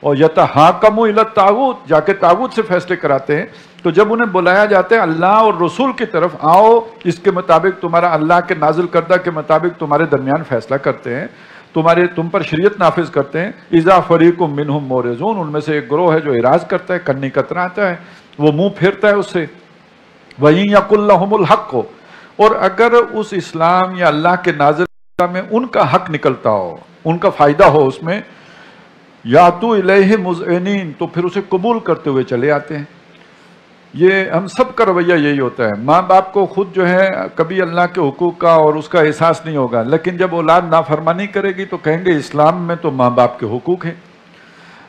اور یتحاکموا الی الطاغوت، جا کے طاغوت سے فیصلے کراتے ہیں۔ تو جب انہیں بلایا جاتا ہے اللہ اور رسول کی طرف، آؤ اس کے مطابق تمہارا اللہ کے نازل کردہ کے مطابق تمہارے درمیان فیصلہ کرتے ہیں، تم پر شریعت نافذ کرتے ہیں، اذا فریق منہم معرضون، ان میں سے ایک گروہ ہے جو اعراض کرتا ہے، کنی کتراتا ہے، وہ منہ پھیرتا ہے اس سے۔ وَإِن يَقُلْ لَهُمُ الْحَقُّ، اور اگر اس اسلام یا اللہ کے نازل میں ان کا حق نکلتا ہو، ان کا فائدہ ہو اس میں، یاتوا الیہ مذعنین، تو پھر اسے قبول کرتے ہوئے چلے آتے ہیں۔ یہ ہم سب کا رویہ یہی ہوتا ہے۔ ماں باپ کو خود جو ہے کبھی اللہ کے حقوق کا اور اس کا احساس نہیں ہوگا، لیکن جب اولاد نافرمانی کرے گی تو کہیں گے اسلام میں تو ماں باپ کے حقوق ہیں۔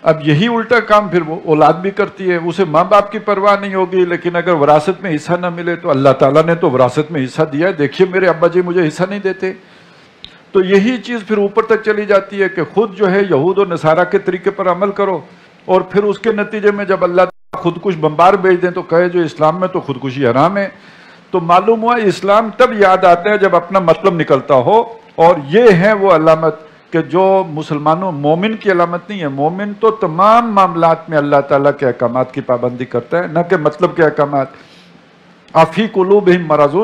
اب یہی الٹا کام پھر وہ اولاد بھی کرتی ہے، اسے ماں باپ کی پرواہ نہیں ہوگی، لیکن اگر وراثت میں حصہ نہ ملے تو اللہ تعالیٰ نے تو وراثت میں حصہ دیا ہے، دیکھیے میرے ابا جی مجھے حصہ نہیں دیتے۔ تو یہی چیز پھر اوپر تک چلی جاتی ہے کہ خود جو ہے یہود و نصارہ کے طریقے پر عمل کرو، اور پھر اس کے نتیجے میں جب اللہ خودکش بمبار بھیج دیں تو کہے جو اسلام میں تو خودکشی حرام ہے۔ تو معلوم ہوا اسلام تب یاد آتا ہے جب اپنا مطلب نکلتا ہو، اور یہ ہے وہ علامت کہ جو مسلمانوں، مومن کی علامت نہیں ہے۔ مومن تو تمام معاملات میں اللہ تعالیٰ کے احکامات کی پابندی کرتا ہے، نہ کہ مطلب کے احکامات۔ افی قلوبہم مرض،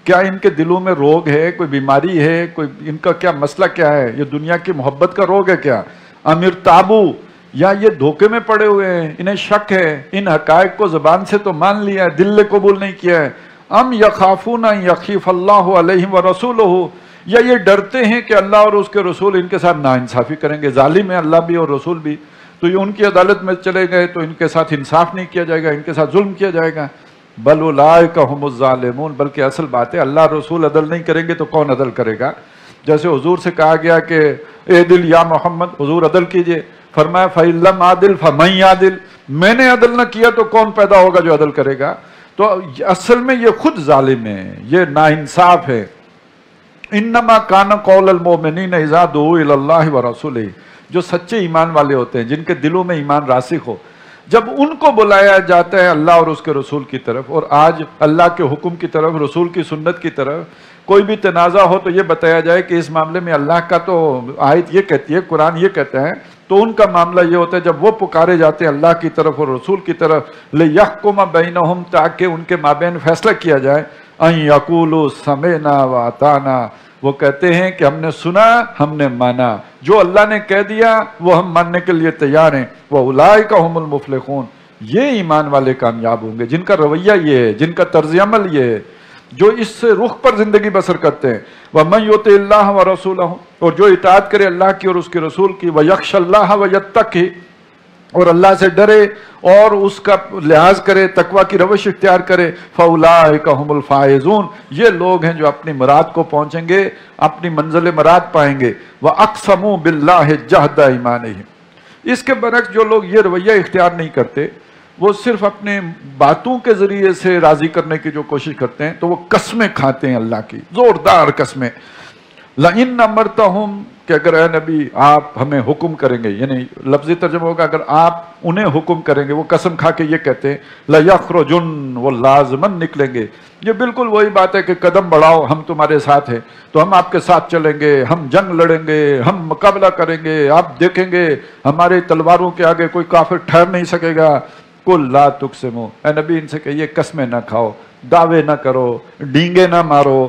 کیا ان کے دلوں میں روگ ہے، کوئی بیماری ہے، کوئی ان کا کیا مسئلہ کیا ہے؟ یہ دنیا کی محبت کا روگ ہے کیا؟ ام ارتابو، یا یہ دھوکے میں پڑے ہوئے ہیں، انہیں شک ہے، ان حقائق کو زبان سے تو مان لیا ہے، دل نے قبول نہیں کیا ہے۔ ام یخافون ان یخیف اللہ علیہم ورسولہ، یا یہ ڈرتے ہیں کہ اللہ اور اس کے رسول ان کے ساتھ ناانصافی کریں گے، ظالم ہے اللہ بھی اور رسول بھی، تو یہ ان کی عدالت میں چلے گئے تو ان کے ساتھ انصاف نہیں کیا جائے گا، ان کے ساتھ ظلم کیا جائے گا۔ بل اولئک هم الظالمون، بلکہ اصل بات ہے اللہ رسول عدل نہیں کریں گے تو کون عدل کرے گا؟ جیسے حضور سے کہا گیا کہ اے دل یا محمد، حضور عدل کیجئے، فرمایا فَإِن لَمْ عَدِلْ فَمَنْ يَعْدِلْ، میں نے عدل نہ کیا تو کون پیدا ہوگا جو عدل کرے گا؟ تو اصل میں یہ خود ظالم ہے، یہ ناانصاف ہے۔ انما کان قول المؤمنین اذا دعوا الی اللہ ورسولہ، جو سچے ایمان والے ہوتے ہیں، جن کے دلوں میں ایمان راسخ ہو، جب ان کو بلایا جاتا ہے اللہ اور اس کے رسول کی طرف، اور آج اللہ کے حکم کی طرف، رسول کی سنت کی طرف کوئی بھی تنازع ہو تو یہ بتایا جائے کہ اس معاملے میں اللہ کا تو آیت یہ کہتی ہے، قرآن یہ کہتا ہے، تو ان کا معاملہ یہ ہوتا ہے جب وہ پکارے جاتے ہیں اللہ کی طرف اور رسول کی طرف، لِيَحْكُمَ بَيْنَهُمْ، تاکہ ان کے مابین فیصلہ کیا جائے، أَن يَقُولُوا سَمِعْنَا وَأَطَعْنَا، وہ کہتے ہیں کہ ہم نے سنا، ہم نے مانا، جو اللہ نے کہہ دیا وہ ہم ماننے کے لیے تیار ہیں۔ وَأُولَئِكَ هُمُ الْمُفْلِحُونَ، یہ ایمان والے کامیاب ہوں گے جن کا رویہ یہ ہے، جن کا طرز عمل یہ ہے، جو اس سے رخ پر زندگی بسر کرتے ہیں۔ وَمَن يُطِعِ اللَّهَ وَرَسُولَهُ، اور جو اطاعت کرے اللہ کی اور اس کے رسول کی، وَيَخْشَ اللَّهَ وَيَتَّقِ، اور اللہ سے ڈرے اور اس کا لحاظ کرے، تقوی کی روش اختیار کرے، فَأُولَئِكَ هُمُ الْفَائِزُونَ، یہ لوگ ہیں جو اپنی مراد کو پہنچیں گے، اپنی منزل مراد پائیں گے۔ وَأَقْسَمُوا بِاللَّهِ جَهْدَ أَيْمَانِهِمْ، اس کے برعکس جو لوگ یہ رویہ اختیار نہیں کرتے، وہ صرف اپنے باتوں کے ذریعے سے راضی کرنے کی جو کوشش کرتے ہیں، تو وہ قسمیں کھاتے ہیں اللہ کی، زوردار قسمیں۔ لَإِنَّ أَمَرْتَهُمْ، کہ اگر اے نبی آپ ہمیں حکم کریں گے، یعنی لفظی ترجمہ ہوگا اگر آپ انہیں حکم کریں گے، وہ قسم کھا کے یہ کہتے ہیں لَيَخْرُجُنَّ، وہ لازماً نکلیں گے۔ یہ بالکل وہی بات ہے کہ قدم بڑھاؤ، ہم تمہارے ساتھ ہیں، تو ہم آپ کے ساتھ چلیں گے، ہم جنگ لڑیں گے، ہم مقابلہ کریں گے، آپ دیکھیں گے ہمارے تلواروں کے آگے کوئی کافر ٹھہر نہیں سکے گا۔ قُلْ لَا تُقْسِمُوا، اے نبی ان سے کہیے قسمیں نہ کھاؤ، دعوے نہ کرو، ڈینگے نہ مارو،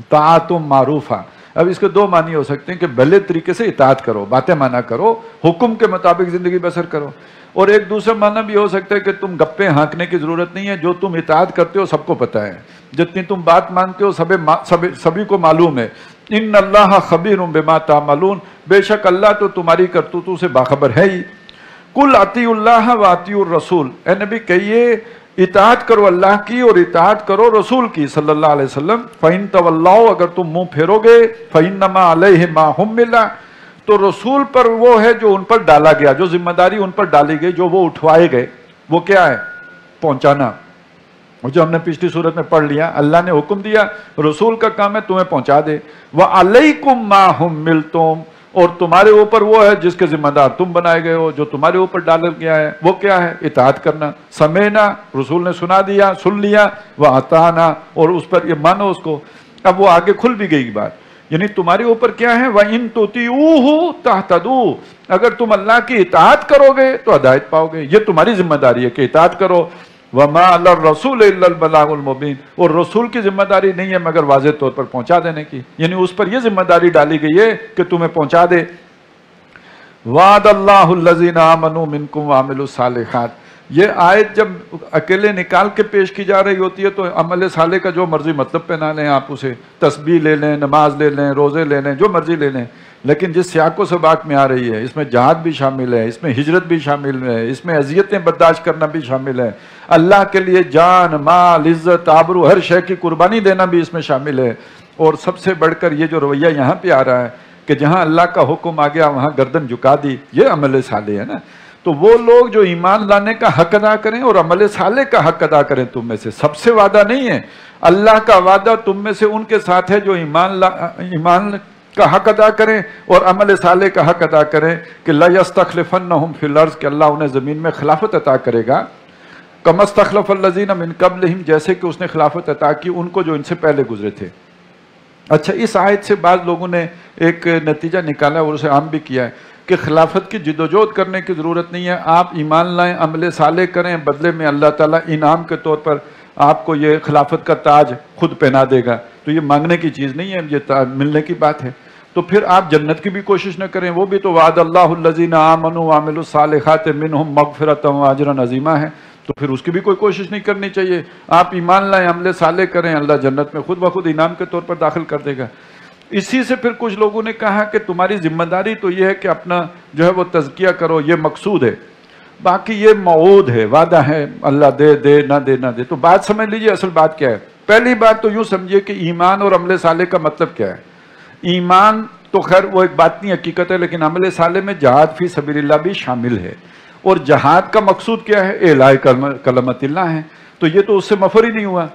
طاعۃ معروفہ۔ اب اس کے دو معنی ہو سکتے ہیں کہ بھلے طریقے سے اطاعت کرو، باتیں مانا کرو، حکم کے مطابق زندگی بسر کرو، اور ایک دوسرا معنی بھی ہو سکتا ہے کہ تم گپے ہانکنے کی ضرورت نہیں ہے، جو تم اطاعت کرتے ہو سب کو پتہ ہے، جتنی تم بات مانتے ہو سبھی کو معلوم ہے۔ ان اللہ خبیر بما تعملون، بے شک اللہ تو تمہاری کرتوتوں سے باخبر ہے ہی۔ قل اطیعوا اللہ واطیعوا الرسول، اے نبی کہیے اطاعت کرو اللہ کی اور اطاعت کرو رسول کی صلی اللہ علیہ وسلم۔ فَإِن تَوَلَّوْا، اگر تم منہ پھیرو گے، فَإِنَّمَا عَلَيْهِ مَا حُمِّلَ، تو رسول پر وہ ہے جو ان پر ڈالا گیا، جو ذمہ داری ان پر ڈالی گئی، جو وہ اٹھوائے گئے، وہ کیا ہے؟ پہنچانا، جو ہم نے پچھلی صورت میں پڑھ لیا، اللہ نے حکم دیا، رسول کا کام ہے تمہیں پہنچا دے۔ وَعَلَيْكُمْ مَا حُمِّلْتُمْ، اور تمہارے اوپر وہ ہے جس کے ذمہ دار تم بنائے گئے ہو، جو تمہارے اوپر ڈالا گیا ہے، وہ کیا ہے؟ اطاعت کرنا۔ سمعنا، رسول نے سنا دیا، سن لیا، وَأَطَعْنَا، اور اس پر یہ مانو اس کو۔ اب وہ آگے کھل بھی گئی بات، یعنی تمہارے اوپر کیا ہے؟ وَإِن تُطِيعُوهُ تَهْتَدُوا، اگر تم اللہ کی اطاعت کرو گے تو ہدایت پاؤ گے، یہ تمہاری ذمہ داری ہے کہ اطاعت کرو۔ وَمَا عَلَى الرَّسُولِ إِلَّا الْبَلَاغُ الْمُبِينُ، اور رسول کی ذمہ داری نہیں ہے مگر واضح طور پر پہنچا دینے کی، یعنی اس پر یہ ذمہ داری ڈالی گئی ہے کہ تمہیں پہنچا دے۔ وعد اللہ الذین آمنوا منکم وعملوا الصالحات، یہ آیت جب اکیلے نکال کے پیش کی جا رہی ہوتی ہے تو عمل صالح کا جو مرضی مطلب پہنا لیں آپ اسے، تسبیح لے لیں، نماز لے لیں، روزے لے لیں، جو مرضی لے لیں، لیکن جس سیاق و سباق میں آ رہی ہے اس میں جہاد بھی شامل ہے، اس میں ہجرت بھی شامل ہے، اس میں اذیتیں برداشت کرنا بھی شامل ہے، اللہ کے لیے جان، مال، عزت، آبرو، ہر شے کی قربانی دینا بھی اس میں شامل ہے۔ اور سب سے بڑھ کر یہ جو رویہ یہاں پہ آ رہا ہے کہ جہاں اللہ کا حکم آ گیا وہاں گردن جھکا دی، یہ عمل صالح ہے نا۔ تو وہ لوگ جو ایمان لانے کا حق ادا کریں اور عمل صالح کا حق ادا کریں، تم میں سے سب سے وعدہ نہیں ہے، اللہ کا وعدہ تم میں سے ان کے ساتھ ہے جو ایمان کا حق ادا کریں اور عمل صالح کا حق ادا کریں کہ لَيَسْتَخْلِفَنَّهُمْ فِي الْأَرْضِ، کہ اللہ انہیں زمین میں خلافت عطا کرے گا، كَمَا اسْتَخْلَفَ الَّذِينَ مِن قَبْلِهِمْ، جیسے کہ اس نے خلافت عطا کی ان کو جو ان سے پہلے گزرے تھے۔ اچھا، اس آیت سے بعض لوگوں نے ایک نتیجہ نکالا اور اسے عام بھی کیا ہے کہ خلافت کی جدوجہد کرنے کی ضرورت نہیں ہے، آپ ایمان لائیں، عمل صالح کریں، بدلے میں اللہ تعالیٰ انعام کے طور پر آپ کو یہ خلافت کا تاج خود پہنا دے گا۔ تو یہ مانگنے کی چیز نہیں ہے، یہ ملنے کی بات ہے۔ تو پھر آپ جنت کی بھی کوشش نہ کریں، وہ بھی تو وعد اللہ الذین آمنوا وعملوا الصالحات منہم مغفرۃ واجرا عظیما ہے، تو پھر اس کی بھی کوئی کوشش نہیں کرنی چاہیے۔ آپ ایمان لائیں، عمل صالح کریں، اللہ جنت میں خود بخود انعام کے طور پر داخل کر دے گا۔ اسی سے پھر کچھ لوگوں نے کہا کہ تمہاری ذمہ داری تو یہ ہے کہ اپنا جو ہے وہ تزکیہ کرو، یہ مقصود ہے، باقی یہ موعود ہے، وعدہ ہے، اللہ دے دے نہ دے نہ دے۔ تو بات سمجھ لیجئے اصل بات کیا ہے۔ پہلی بات تو یوں سمجھیے کہ ایمان اور عمل صالح کا مطلب کیا ہے۔ ایمان تو خیر وہ ایک باطنی حقیقت ہے، لیکن عمل صالح میں جہاد فی سبیل اللہ بھی شامل ہے، اور جہاد کا مقصود کیا ہے؟ اعلاء کلمت اللہ ہے، تو یہ تو اس سے مفر ہی نہیں ہوا۔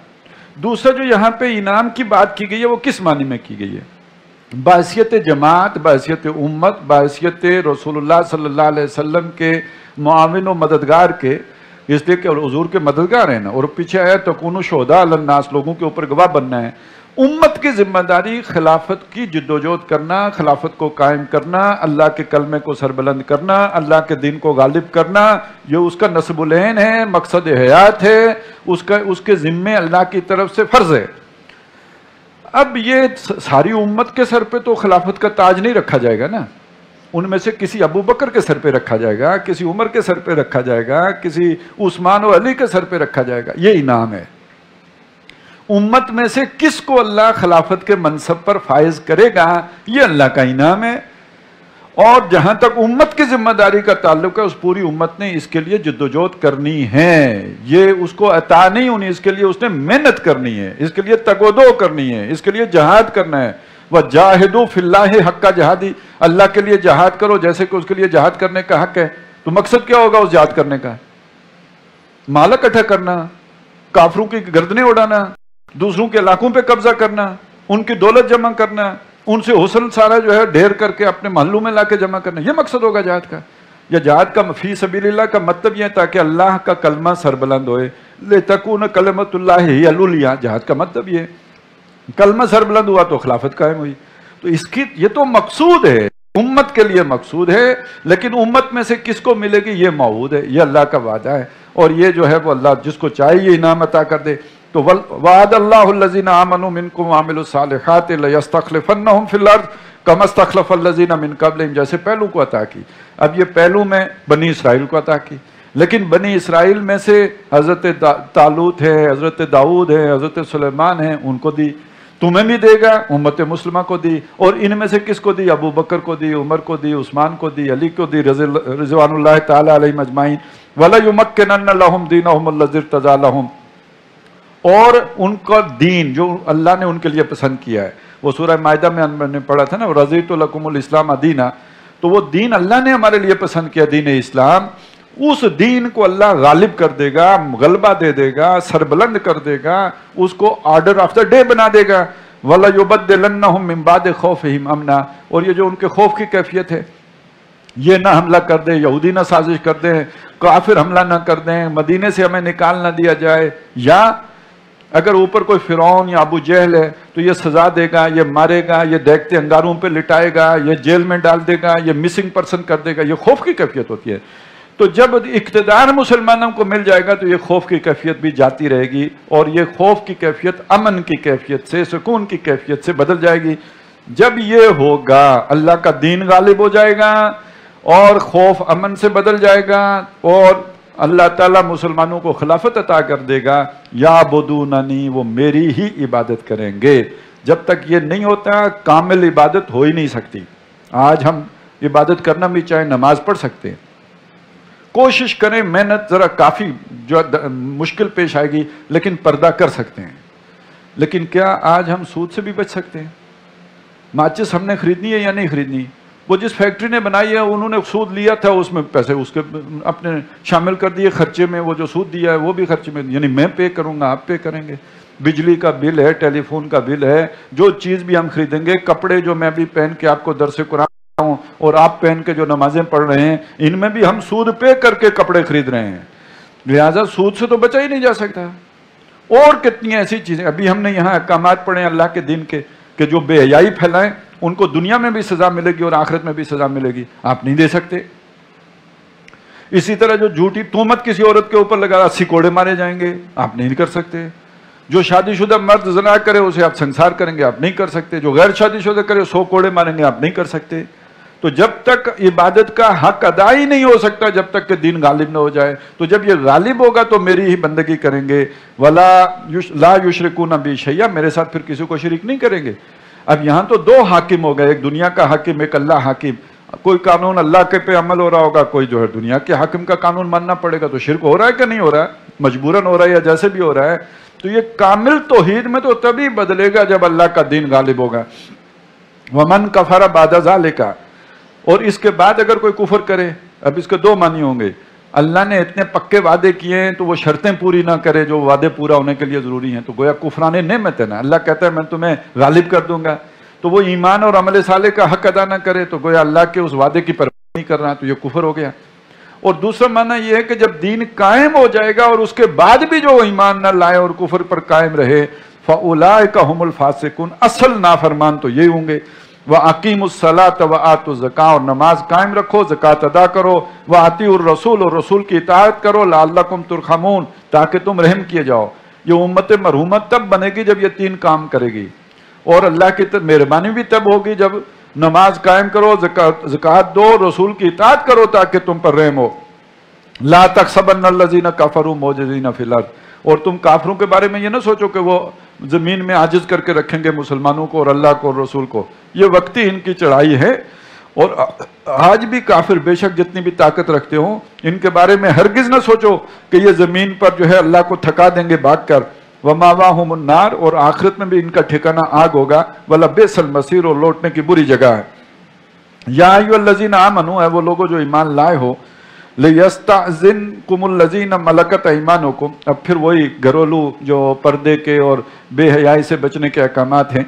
دوسرا جو یہاں پہ انعام کی بات کی گئی ہے وہ کس معنی میں کی گئی ہے؟ بحیثیت جماعت، بحیثیت امت، بحیثیت رسول اللہ صلی اللہ علیہ وسلم کے معاون و مددگار کے، اس لیے کہ حضور کے مددگار ہیں نا، اور پیچھے آیا تکونوا شہداء علی الناس، لوگوں کے اوپر گواہ بننا ہے۔ امت کی ذمہ داری خلافت کی جدوجہد کرنا، خلافت کو قائم کرنا، اللہ کے کلمے کو سربلند کرنا، اللہ کے دین کو غالب کرنا، یہ اس کا نصب العین ہے، مقصد حیات ہے، اس کے ذمے اللہ کی طرف سے فرض ہے۔ اب یہ ساری امت کے سر پہ تو خلافت کا تاج نہیں رکھا جائے گا نا، ان میں سے کسی ابو بکر کے سر پہ رکھا جائے گا، کسی عمر کے سر پہ رکھا جائے گا، کسی عثمان و علی کے سر پہ رکھا جائے گا، یہ انعام ہے۔ امت میں سے کس کو اللہ خلافت کے منصب پر فائز کرے گا، یہ اللہ کا انعام ہے۔ اور جہاں تک امت کی ذمہ داری کا تعلق ہے، اس پوری امت نے اس کے لیے جدوجہد کرنی ہے، یہ اس کو عطا نہیں ہونی، اس کے لیے اس نے محنت کرنی ہے، اس کے لیے تگ و دو کرنی ہے، اس کے لیے جہاد کرنا ہے۔ وَجَاهِدُوا فِي اللَّهِ حَقَّ جِهَادِهِ، اللہ کے لیے جہاد کرو جیسے کہ اس کے لیے جہاد کرنے کا حق ہے۔ تو مقصد کیا ہوگا اس جہاد کرنے کا؟ مال اکٹھا کرنا، کافروں کی گردنیں اڑانا، دوسروں کے علاقوں پہ قبضہ کرنا، ان کی دولت جمع کرنا، ان سے حسن سارا جو ہے ڈھیر کر کے اپنے محلوں میں لا کے جمع کرنا، یہ مقصد ہوگا جہاد کا۔ یا جہاد کا فی سبیل اللہ کا مطلب یہ ہے تاکہ اللہ کا کلمہ سربلند ہوئے، لِتَكُونَ كَلِمَةُ اللَّهِ هِيَ الْعُلْيَا، جہاد کا مطلب یہ ہے، کلمہ سربلند ہوا تو خلافت قائم ہوئی۔ تو اس کی یہ تو مقصود ہے، امت کے لیے مقصود ہے، لیکن امت میں سے کس کو ملے گی یہ موعود ہے، یہ اللہ کا وعدہ ہے، اور یہ جو ہے وہ اللہ جس کو چاہیے انعام عطا کر دے۔ تو وعد اللہ الذین آمنوا منکم وعملوا الصالحات لیستخلفنہم فی الارض کما استخلف الذین من قبلہم، جیسے پہلو کو عطا کی۔ اب یہ پہلو میں بنی اسرائیل کو عطا کی، لیکن بنی اسرائیل میں سے حضرت طالوت ہے، حضرت داؤد ہے، حضرت سلیمان ہے، ان کو دی، تمہیں بھی دے گا، امت مسلمہ کو دی، اور ان میں سے کس کو دی؟ ابو بکر کو دی، عمر کو دی، عثمان کو دی، علی کو دی، رضوان اللہ تعالی علیہم اجمعین۔ وَلَيُمَكِّنَنَّ لَهُمْ دِينَهُمُ الَّذِي ارْتَضَىٰ لَهُمْ، اور ان کا دین جو اللہ نے ان کے لیے پسند کیا ہے، وہ سورہ مائدہ میں ہم نے پڑھا تھا نا، رضیت لکم الاسلام دینا، تو وہ دین اللہ نے ہمارے لیے پسند کیا، دین اسلام، اس دین کو اللہ غالب کر دے گا، غلبہ دے دے گا، سربلند کر دے گا، اس کو آرڈر آف دا ڈے بنا دے گا۔ وَلَيُبَدِّلَنَّهُم مِّن بَعْدِ خَوْفِهِمْ أَمْنًا، اور یہ جو ان کے خوف کی کیفیت ہے، یہ نہ حملہ کر دیں، یہودی نہ سازش کر دیں، کافر حملہ نہ کر دیں، مدینے سے ہمیں نکال نہ دیا جائے، یا اگر اوپر کوئی فرعون یا ابو جہل ہے تو یہ سزا دے گا، یہ مارے گا، یہ دیکھتے انگاروں پہ لٹائے گا، یہ جیل میں ڈال دے گا، یہ مسنگ پرسن کر دے گا. یہ خوف کی کیفیت ہوتی ہے. تو جب اقتدار مسلمانوں کو مل جائے گا تو یہ خوف کی کیفیت بھی جاتی رہے گی، اور یہ خوف کی کیفیت امن کی کیفیت سے، سکون کی کیفیت سے بدل جائے گی. جب یہ ہوگا اللہ کا دین غالب ہو جائے گا اور خوف امن سے بدل جائے گا، اور اللہ تعالیٰ مسلمانوں کو خلافت عطا کر دے گا. یعبدوننی، وہ میری ہی عبادت کریں گے. جب تک یہ نہیں ہوتا کامل عبادت ہو ہی نہیں سکتی. آج ہم عبادت کرنا بھی چاہے نماز پڑھ سکتے ہیں، کوشش کریں، محنت ذرا کافی جو مشکل پیش آئے گی لیکن پردہ کر سکتے ہیں. لیکن کیا آج ہم سود سے بھی بچ سکتے ہیں؟ ماچس ہم نے خریدنی ہے یا نہیں خریدنی؟ وہ جس فیکٹری نے بنائی ہے انہوں نے سود لیا تھا، اس میں پیسے اس کے اپنے شامل کر دیے خرچے میں. وہ جو سود دیا ہے وہ بھی خرچے میں، یعنی میں پے کروں گا، آپ پے کریں گے. بجلی کا بل ہے، ٹیلی فون کا بل ہے، جو چیز بھی ہم خریدیں گے. کپڑے جو میں بھی پہن کے آپ کو درس قرآن ہوں اور آپ پہن کے جو نمازیں پڑھ رہے ہیں، ان میں بھی ہم سود پے کر کے کپڑے خرید رہے ہیں. لہٰذا سود سے تو بچا ہی نہیں جا سکتا. اور کتنی ایسی چیزیں ابھی ہم نے یہاں احکامات پڑھے اللہ کے دین کے کہ جو بے حیائی پھیلائیں ان کو دنیا میں بھی سزا ملے گی اور آخرت میں بھی سزا ملے گی. آپ نہیں دے سکتے. اسی طرح جو جھوٹی تہمت کسی عورت کے اوپر لگا 80 کوڑے مارے جائیں گے، آپ نہیں کر سکتے. جو شادی شدہ مرد زنا کرے اسے آپ سنسار کریں گے، آپ نہیں کر سکتے. جو غیر شادی شدہ کرے 100 کوڑے ماریں گے، آپ نہیں کر سکتے. تو جب تک عبادت کا حق ادا ہی نہیں ہو سکتا جب تک کہ دین غالب نہ ہو جائے. تو جب یہ غالب ہوگا تو میری ہی بندگی کریں گے. لا یشرکون بی شیئا، میرے ساتھ پھر کسی کو شریک نہیں کریں گے. اب یہاں تو دو حاکم ہو گئے، ایک دنیا کا حاکم، ایک اللہ حاکم. کوئی قانون اللہ کے پہ عمل ہو رہا ہوگا، کوئی جو ہے دنیا کے حاکم کا قانون ماننا پڑے گا. تو شرک ہو رہا ہے کہ نہیں ہو رہا ہے؟ مجبوراً ہو رہا ہے یا جیسے بھی ہو رہا ہے. تو یہ کامل توحید میں تو تبھی بدلے گا جب اللہ کا دین غالب ہوگا. ومن کفر بعد ذالک، اور اس کے بعد اگر کوئی کفر کرے، اب اس کے دو معنی ہوں گے. اللہ نے اتنے پکے وعدے کیے ہیں تو وہ شرطیں پوری نہ کرے جو وعدے پورا ہونے کے لیے ضروری ہیں، تو گویا کفران نعمت ہے نا. اللہ کہتا ہے میں تمہیں غالب کر دوں گا، تو وہ ایمان اور عمل صالح کا حق ادا نہ کرے تو گویا اللہ کے اس وعدے کی پرواہ نہیں کر رہا، تو یہ کفر ہو گیا. اور دوسرا معنی یہ ہے کہ جب دین قائم ہو جائے گا اور اس کے بعد بھی جو ایمان نہ لائے اور کفر پر قائم رہے، فَأُولَٰئِكَ هُمُ الْفَاسِقُونَ، اصل نافرمان تو یہی ہوں گے. وَأَقِيمُوا الصَّلَاةَ وَآتُوا الزَّكَاةَ، اور نماز قائم رکھو، زکوٰۃ ادا کرو. وَأَطِيعُوا الرَّسُولَ، اور رسول کی اطاعت کرو. لَعَلَّكُمْ تُرْحَمُونَ، تاکہ تم رحم کیے جاؤ. یہ امت مرحومت تب بنے گی جب یہ تین کام کرے گی، اور اللہ کی مہربانی بھی تب ہوگی جب نماز قائم کرو، زکوٰۃ دو، رسول کی اطاعت کرو تاکہ تم پر رحم ہو. لا تحسبن الذین کفروا معجزین فی الارض، اور تم کافروں کے بارے میں یہ نہ سوچو کہ وہ زمین میں عاجز کر کے رکھیں گے مسلمانوں کو اور اللہ کو اور رسول کو. یہ وقتی ان کی چڑھائی ہے، اور آج بھی کافر بے شک جتنی بھی طاقت رکھتے ہوں ان کے بارے میں ہرگز نہ سوچو کہ یہ زمین پر جو ہے اللہ کو تھکا دیں گے بھاگ کر. وَمَأْوَاهُمُ النَّارُ، اور آخرت میں بھی ان کا ٹھکانہ آگ ہوگا. وَلَبِئْسَ الْمَصِيرُ، اور لوٹنے کی بری جگہ ہے. یا ایھا الذین آمنوا، اے وہ لوگوں جو ایمان لائے ہو، لِيَسْتَأْذِنْكُمُ الَّذِينَ مَلَكَتْ أَيْمَانُكُمْ، اب پھر وہی گھریلو جو پردے کے اور بے حیائی سے بچنے کے احکامات ہیں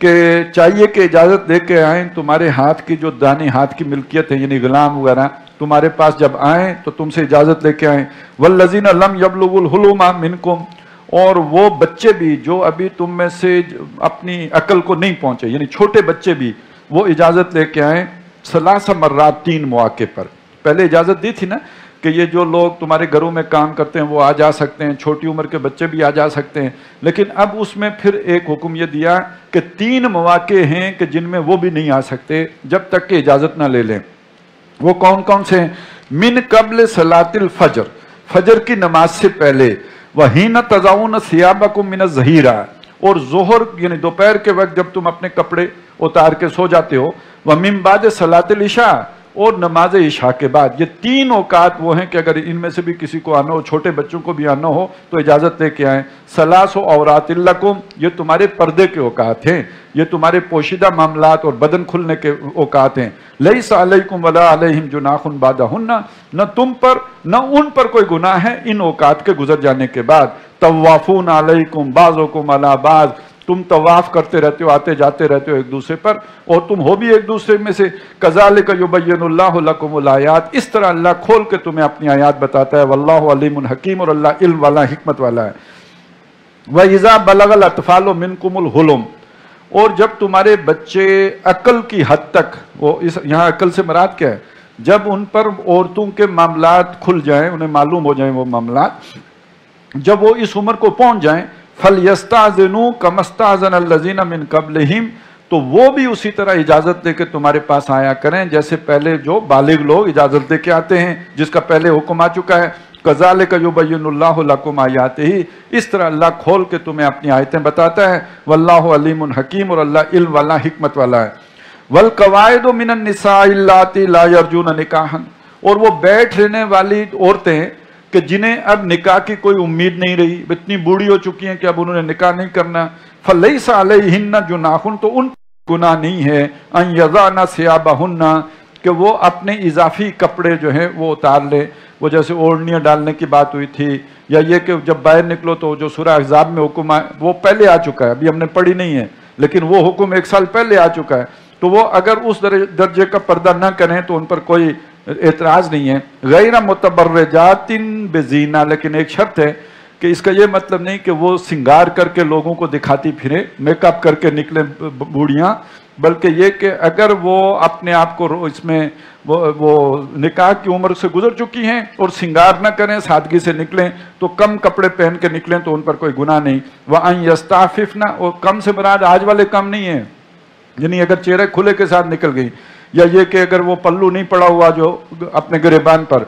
کہ چاہیے کہ اجازت دے کے آئیں. تمہارے ہاتھ کی جو دانی ہاتھ کی ملکیت ہے یعنی غلام وغیرہ تمہارے پاس جب آئیں تو تم سے اجازت لے کے آئیں. وَالَّذِينَ لَمْ يَبْلُغُوا الْحُلُومَ مِنْكُمْ، اور وہ بچے بھی جو ابھی تم میں سے اپنی عقل کو نہیں پہنچے یعنی چھوٹے بچے بھی، وہ اجازت لے کے آئیں. 3 مرات، 3 مواقع پر. پہلے اجازت دی تھی نا کہ یہ جو لوگ تمہارے گھروں میں کام کرتے ہیں وہ آ جا سکتے ہیں، چھوٹی عمر کے بچے بھی آ جا سکتے ہیں. لیکن اب اس میں پھر ایک حکم یہ دیا کہ 3 مواقع ہیں کہ جن میں وہ بھی نہیں آ سکتے جب تک کہ اجازت نہ لے لیں. وہ کون کون سے ہیں؟ من قبل صلاۃ الفجر، فجر کی نماز سے پہلے. وحین تضعون ثیابکم من الظہیرہ، اور ظہر یعنی دوپہر کے وقت جب تم اپنے کپڑے اتار کے سو جاتے ہو. ومن بعد صلاۃ العشاء، اور نماز عشاء کے بعد. یہ 3 اوقات وہ ہیں کہ اگر ان میں سے بھی کسی کو آنا ہو، چھوٹے بچوں کو بھی آنا ہو تو اجازت لے کے آئیں. 3 عورات لکم، یہ تمہارے پردے کے اوقات ہیں، یہ تمہارے پوشیدہ معاملات اور بدن کھلنے کے اوقات ہیں. لیس علیکم ولا علیہم جناح بعدہن، نہ تم پر نہ ان پر کوئی گناہ ہے ان اوقات کے گزر جانے کے بعد. طوافون علیکم بعضکم علی بعض، تم طواف کرتے رہتے ہو، آتے جاتے رہتے ہو ایک دوسرے پر، اور تم ہو بھی ایک دوسرے میں سے. کذالک یبین اللہ لکم الآیات، اس طرح اللہ کھول کے تمہیں اپنی آیات بتاتا ہے. واللہ علیم حکیم، اور اللہ علم والا حکمت والا ہے. وَإِذَا بَلَغَ الْأَطْفَالُ مِنْكُمُ الْحُلُمَ، اور جب تمہارے بچے عقل کی حد تک، وہ یہاں عقل سے مراد کیا ہے؟ جب ان پر عورتوں کے معاملات کھل جائیں، انہیں معلوم ہو جائیں وہ معاملات، جب وہ اس عمر کو پہنچ جائیں، فَلْيَسْتَأْذِنُوا كَمَا اسْتَأْذَنَ الَّذِينَ مِنْ قَبْلِهِمْ، تو وہ بھی اسی طرح اجازت دے کے تمہارے پاس آیا کریں جیسے پہلے جو بالغ لوگ اجازت دے کے آتے ہیں، جس کا پہلے حکم آ چکا ہے۔ کذالک یبین اللہ لکم آیاتہ، اس طرح اللہ کھول کے تمہیں اپنی آیتیں بتاتا ہے۔ واللہ علیم حکیم، اور اللہ علم والا حکمت والا ہے۔ والقواعد من النساء اللاتی لا یرجون نکاحا، اور وہ بیٹھ رہنے والی عورتیں کہ جنہیں اب نکاح کی کوئی امید نہیں رہی، اتنی بوڑھی ہو چکی ہیں کہ اب انہوں نے نکاح نہیں کرنا، فلیس علیہن جناح، تو ان گناہ نہیں ہے، ان یضعن ثیابہن، کہ وہ اپنے اضافی کپڑے جو ہیں وہ اتار لے۔ وہ جیسے اوڑھنیاں ڈالنے کی بات ہوئی تھی، یا یہ کہ جب باہر نکلو تو جو سورہ احزاب میں حکم ہے وہ پہلے آ چکا ہے، ابھی ہم نے پڑھی نہیں ہے، لیکن وہ حکم 1 سال پہلے آ چکا ہے، تو وہ اگر اس درجے کا پردہ نہ کریں تو ان پر کوئی اعتراض نہیں ہے۔ غیر متبرجات بزینہ، لیکن ایک شرط ہے کہ اس کا یہ مطلب نہیں کہ وہ سنگار کر کے لوگوں کو دکھاتی پھریں، میک اپ کر کے نکلیں بوڑھیاں، بلکہ یہ کہ اگر وہ اپنے آپ کو اس میں وہ نکاح کی عمر سے گزر چکی ہیں اور سنگار نہ کریں، سادگی سے نکلیں، تو کم کپڑے پہن کے نکلیں تو ان پر کوئی گناہ نہیں۔ وَأَن يَسْتَعْفِفْنَ، اور کم سے مراد آج والے کم نہیں ہیں، یعنی اگر چہرے کھلے کے ساتھ نکل گئی، یا یہ کہ اگر وہ پلو نہیں پڑا ہوا جو اپنے گریبان پر،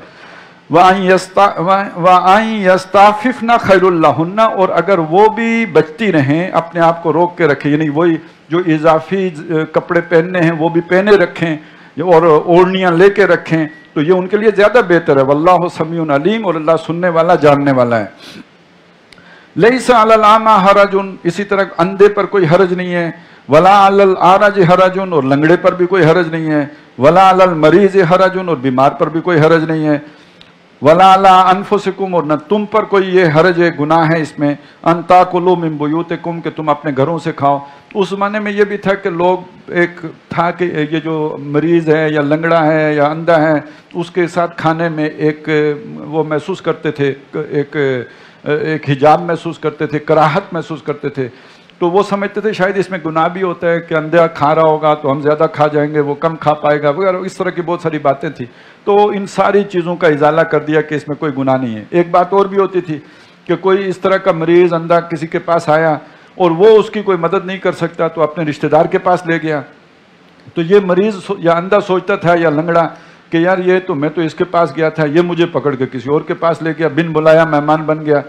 وَأَن يَسْتَعْفِفْنَ خَيْرٌ لَهُنَّ، اور اگر وہ بھی بچتی رہیں، اپنے آپ کو روک کے رکھیں، یعنی وہی جو اضافی کپڑے پہننے ہیں وہ بھی پہنے رکھیں اور اوڑھنیاں لے کے رکھیں، تو یہ ان کے لیے زیادہ بہتر ہے۔ واللہ سمیع علیم، اور اللہ سننے والا جاننے والا ہے۔ لیس علی الاعمی حرج، اسی طرح اندھے پر کوئی حرج نہیں ہے۔ ولا علی الاعرج حرج، اور لنگڑے پر بھی کوئی حرج نہیں ہے۔ ولا علی المریض حرج، اور بیمار پر بھی کوئی حرج نہیں ہے۔ ولا علی انفسکم، اور نہ تم پر کوئی یہ حرج ہے، گناہ ہے اس میں، ان تاکلوا من بیوتکم، کہ تم اپنے گھروں سے کھاؤ۔ اس زمانے میں یہ بھی تھا کہ لوگ ایک تھا کہ یہ جو مریض ہے یا لنگڑا ہے یا اندھا ہے، اس کے ساتھ کھانے میں ایک وہ محسوس کرتے تھے، ایک حجاب محسوس کرتے تھے، کراہت محسوس کرتے تھے، تو وہ سمجھتے تھے شاید اس میں گناہ بھی ہوتا ہے کہ اندھا کھا رہا ہوگا تو ہم زیادہ کھا جائیں گے، وہ کم کھا پائے گا وغیرہ، اس طرح کی بہت ساری باتیں تھیں۔ تو ان ساری چیزوں کا ازالہ کر دیا کہ اس میں کوئی گناہ نہیں ہے۔ ایک بات اور بھی ہوتی تھی کہ کوئی اس طرح کا مریض اندھا کسی کے پاس آیا اور وہ اس کی کوئی مدد نہیں کر سکتا تو اپنے رشتہ دار کے پاس لے گیا، تو یہ مریض یا اندھا سوچتا تھا یا لنگڑا کہ یار یہ تو میں تو اس کے پاس گیا تھا، یہ مجھے پکڑ کے کسی اور کے پاس لے گیا، بن بلایا مہمان بن گیا۔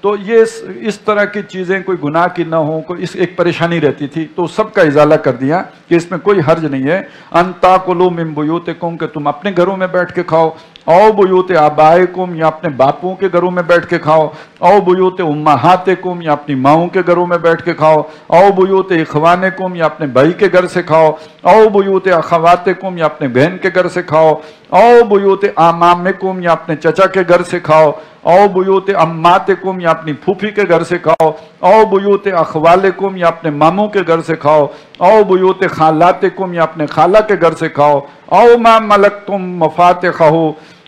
تو یہ اس طرح کی چیزیں کوئی گناہ کی نہ ہوں، کوئی اس ایک پریشانی رہتی تھی، تو سب کا ازالہ کر دیا کہ اس میں کوئی حرج نہیں ہے۔ ان تاکلوا من بیوتکم، کہ تم اپنے گھروں میں بیٹھ کے کھاؤ، او بیوت آبائکم، یا اپنے باپوں کے گھروں میں بیٹھ کے کھاؤ، او بیوت امہاتکم، یا اپنی ماؤں کے گھروں میں بیٹھ کے کھاؤ، او بیوت اخوانکم، یا اپنے بھائی کے گھر سے کھاؤ، او بیوت اخواتکم، یا اپنے بہن کے گھر سے کھاؤ، او بیوت اعمامکم، یا اپنے چچا کے گھر سے کھاؤ، او بیوت اماتکم، یا اپنی پھوپھی کے گھر سے کھاؤ، او بیوت اخوالکم، یا اپنے ماموں کے گھر سے کھاؤ، او بیوت خالاتکم، یا اپنے خالہ کے گھر سے کھاؤ، او ما ملکتم مفاتحہ،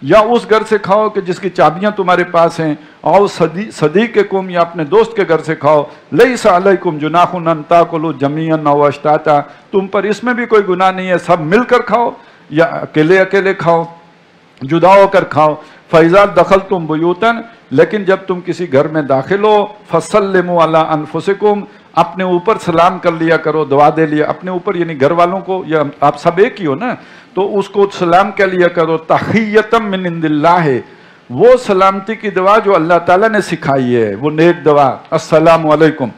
یا اس گھر سے کھاؤ کہ جس کی چابیاں تمہارے پاس ہیں، او صدیقکم، یا اپنے دوست کے گھر سے کھاؤ۔ لیس علیکم جناح ان تاکلوا جمیعا او اشتاتا، تم پر اس میں بھی کوئی گناہ نہیں ہے، سب مل کر کھاؤ یا اکیلے اکیلے کھاؤ، جدا ہو کر کھاؤ۔ فَإِذَا دَخَلْتُمْ بُيُوتًا، لیکن جب تم کسی گھر میں داخل ہو، فَسَلِّمُوا عَلَىٰ أَنفُسِكُمْ، اپنے اوپر سلام کر لیا کرو، دعا دے لیا اپنے اوپر، یعنی گھر والوں کو، یا آپ سب ایک ہی ہو نا، تو اس کو سلام کہہ لیا کرو۔ تَحِيَّةً مِّنْ عِندِ اللَّهِ، وہ سلامتی کی دعا جو اللہ تعالیٰ نے سکھائی ہے، وہ نیک دعا، السلام علیکم،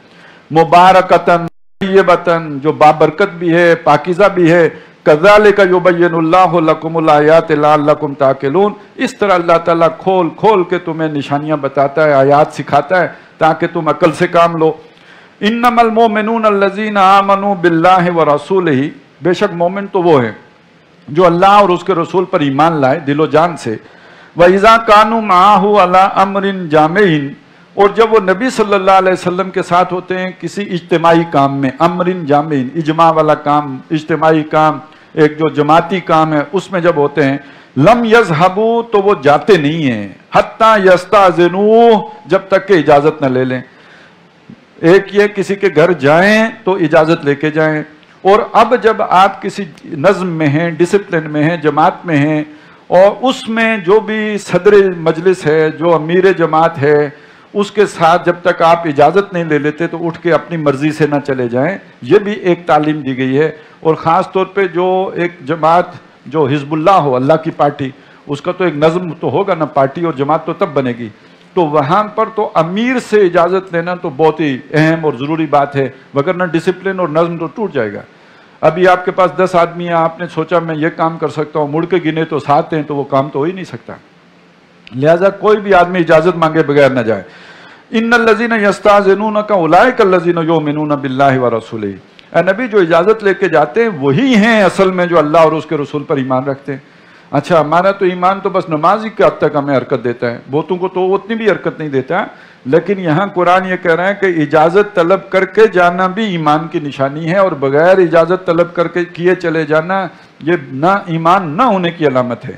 مبارکتاً طیبتاً، جو بابرکت بھی ہے، پاکیزہ بھی ہے۔ کذالک یبین اللہ لکم الآیات لعلکم تعقلون، اس طرح اللہ تعالیٰ کھول کھول کے تمہیں نشانیاں بتاتا ہے، آیات سکھاتا ہے تاکہ تم عقل سے کام لو۔ انما المؤمنون الذین آمنوا باللہ ورسولہ، بے شک مومن تو وہ ہیں جو اللہ اور اس کے رسول پر ایمان لائے دل و جان سے۔ وَإِذَا كَانُوا مَعَهُ عَلَىٰ أَمْرٍ جَامِعٍ، اور جب وہ نبی صلی اللہ علیہ وسلم کے ساتھ ہوتے ہیں کسی اجتماعی کام میں، امرن جامع، اجماع والا کام، اجتماعی کام، ایک جو جماعتی کام ہے اس میں جب ہوتے ہیں، لم یذهبوا، تو وہ جاتے نہیں ہیں، حتی یستاذنوہ، جب تک کہ اجازت نہ لے لیں۔ ایک یہ کسی کے گھر جائیں تو اجازت لے کے جائیں، اور اب جب آپ کسی نظم میں ہیں، ڈسپلن میں ہیں، جماعت میں ہیں، اور اس میں جو بھی صدر مجلس ہے، جو امیر جماعت ہے، اس کے ساتھ جب تک آپ اجازت نہیں لے لیتے تو اٹھ کے اپنی مرضی سے نہ چلے جائیں، یہ بھی ایک تعلیم دی گئی ہے۔ اور خاص طور پہ جو ایک جماعت جو حزب اللہ ہو، اللہ کی پارٹی، اس کا تو ایک نظم تو ہوگا نا، پارٹی اور جماعت تو تب بنے گی، تو وہاں پر تو امیر سے اجازت لینا تو بہت ہی اہم اور ضروری بات ہے، وگرنہ ڈسپلن اور نظم تو ٹوٹ جائے گا۔ ابھی آپ کے پاس 10 آدمی ہیں، آپ نے سوچا میں یہ کام کر سکتا ہوں، مڑ کے گنے تو 7 ہیں، تو وہ کام تو ہو ہی نہیں سکتا۔ لہذا کوئی بھی آدمی اجازت مانگے بغیر نہ جائے۔ ان الذین یستاذنونک اولئک الذین یؤمنون باللہ ورسولہ، اے نبی جو اجازت لے کے جاتے ہیں وہی ہیں اصل میں جو اللہ اور اس کے رسول پر ایمان رکھتے ہیں۔ اچھا ہمارا تو ایمان تو بس نماز ہی کے حد تک ہمیں حرکت دیتا ہے، بہتوں کو تو اتنی بھی حرکت نہیں دیتا، لیکن یہاں قرآن یہ کہہ رہا ہے کہ اجازت طلب کر کے جانا بھی ایمان کی نشانی ہے، اور بغیر اجازت طلب کر کے کیے چلے جانا یہ نہ ایمان نہ ہونے کی علامت ہے۔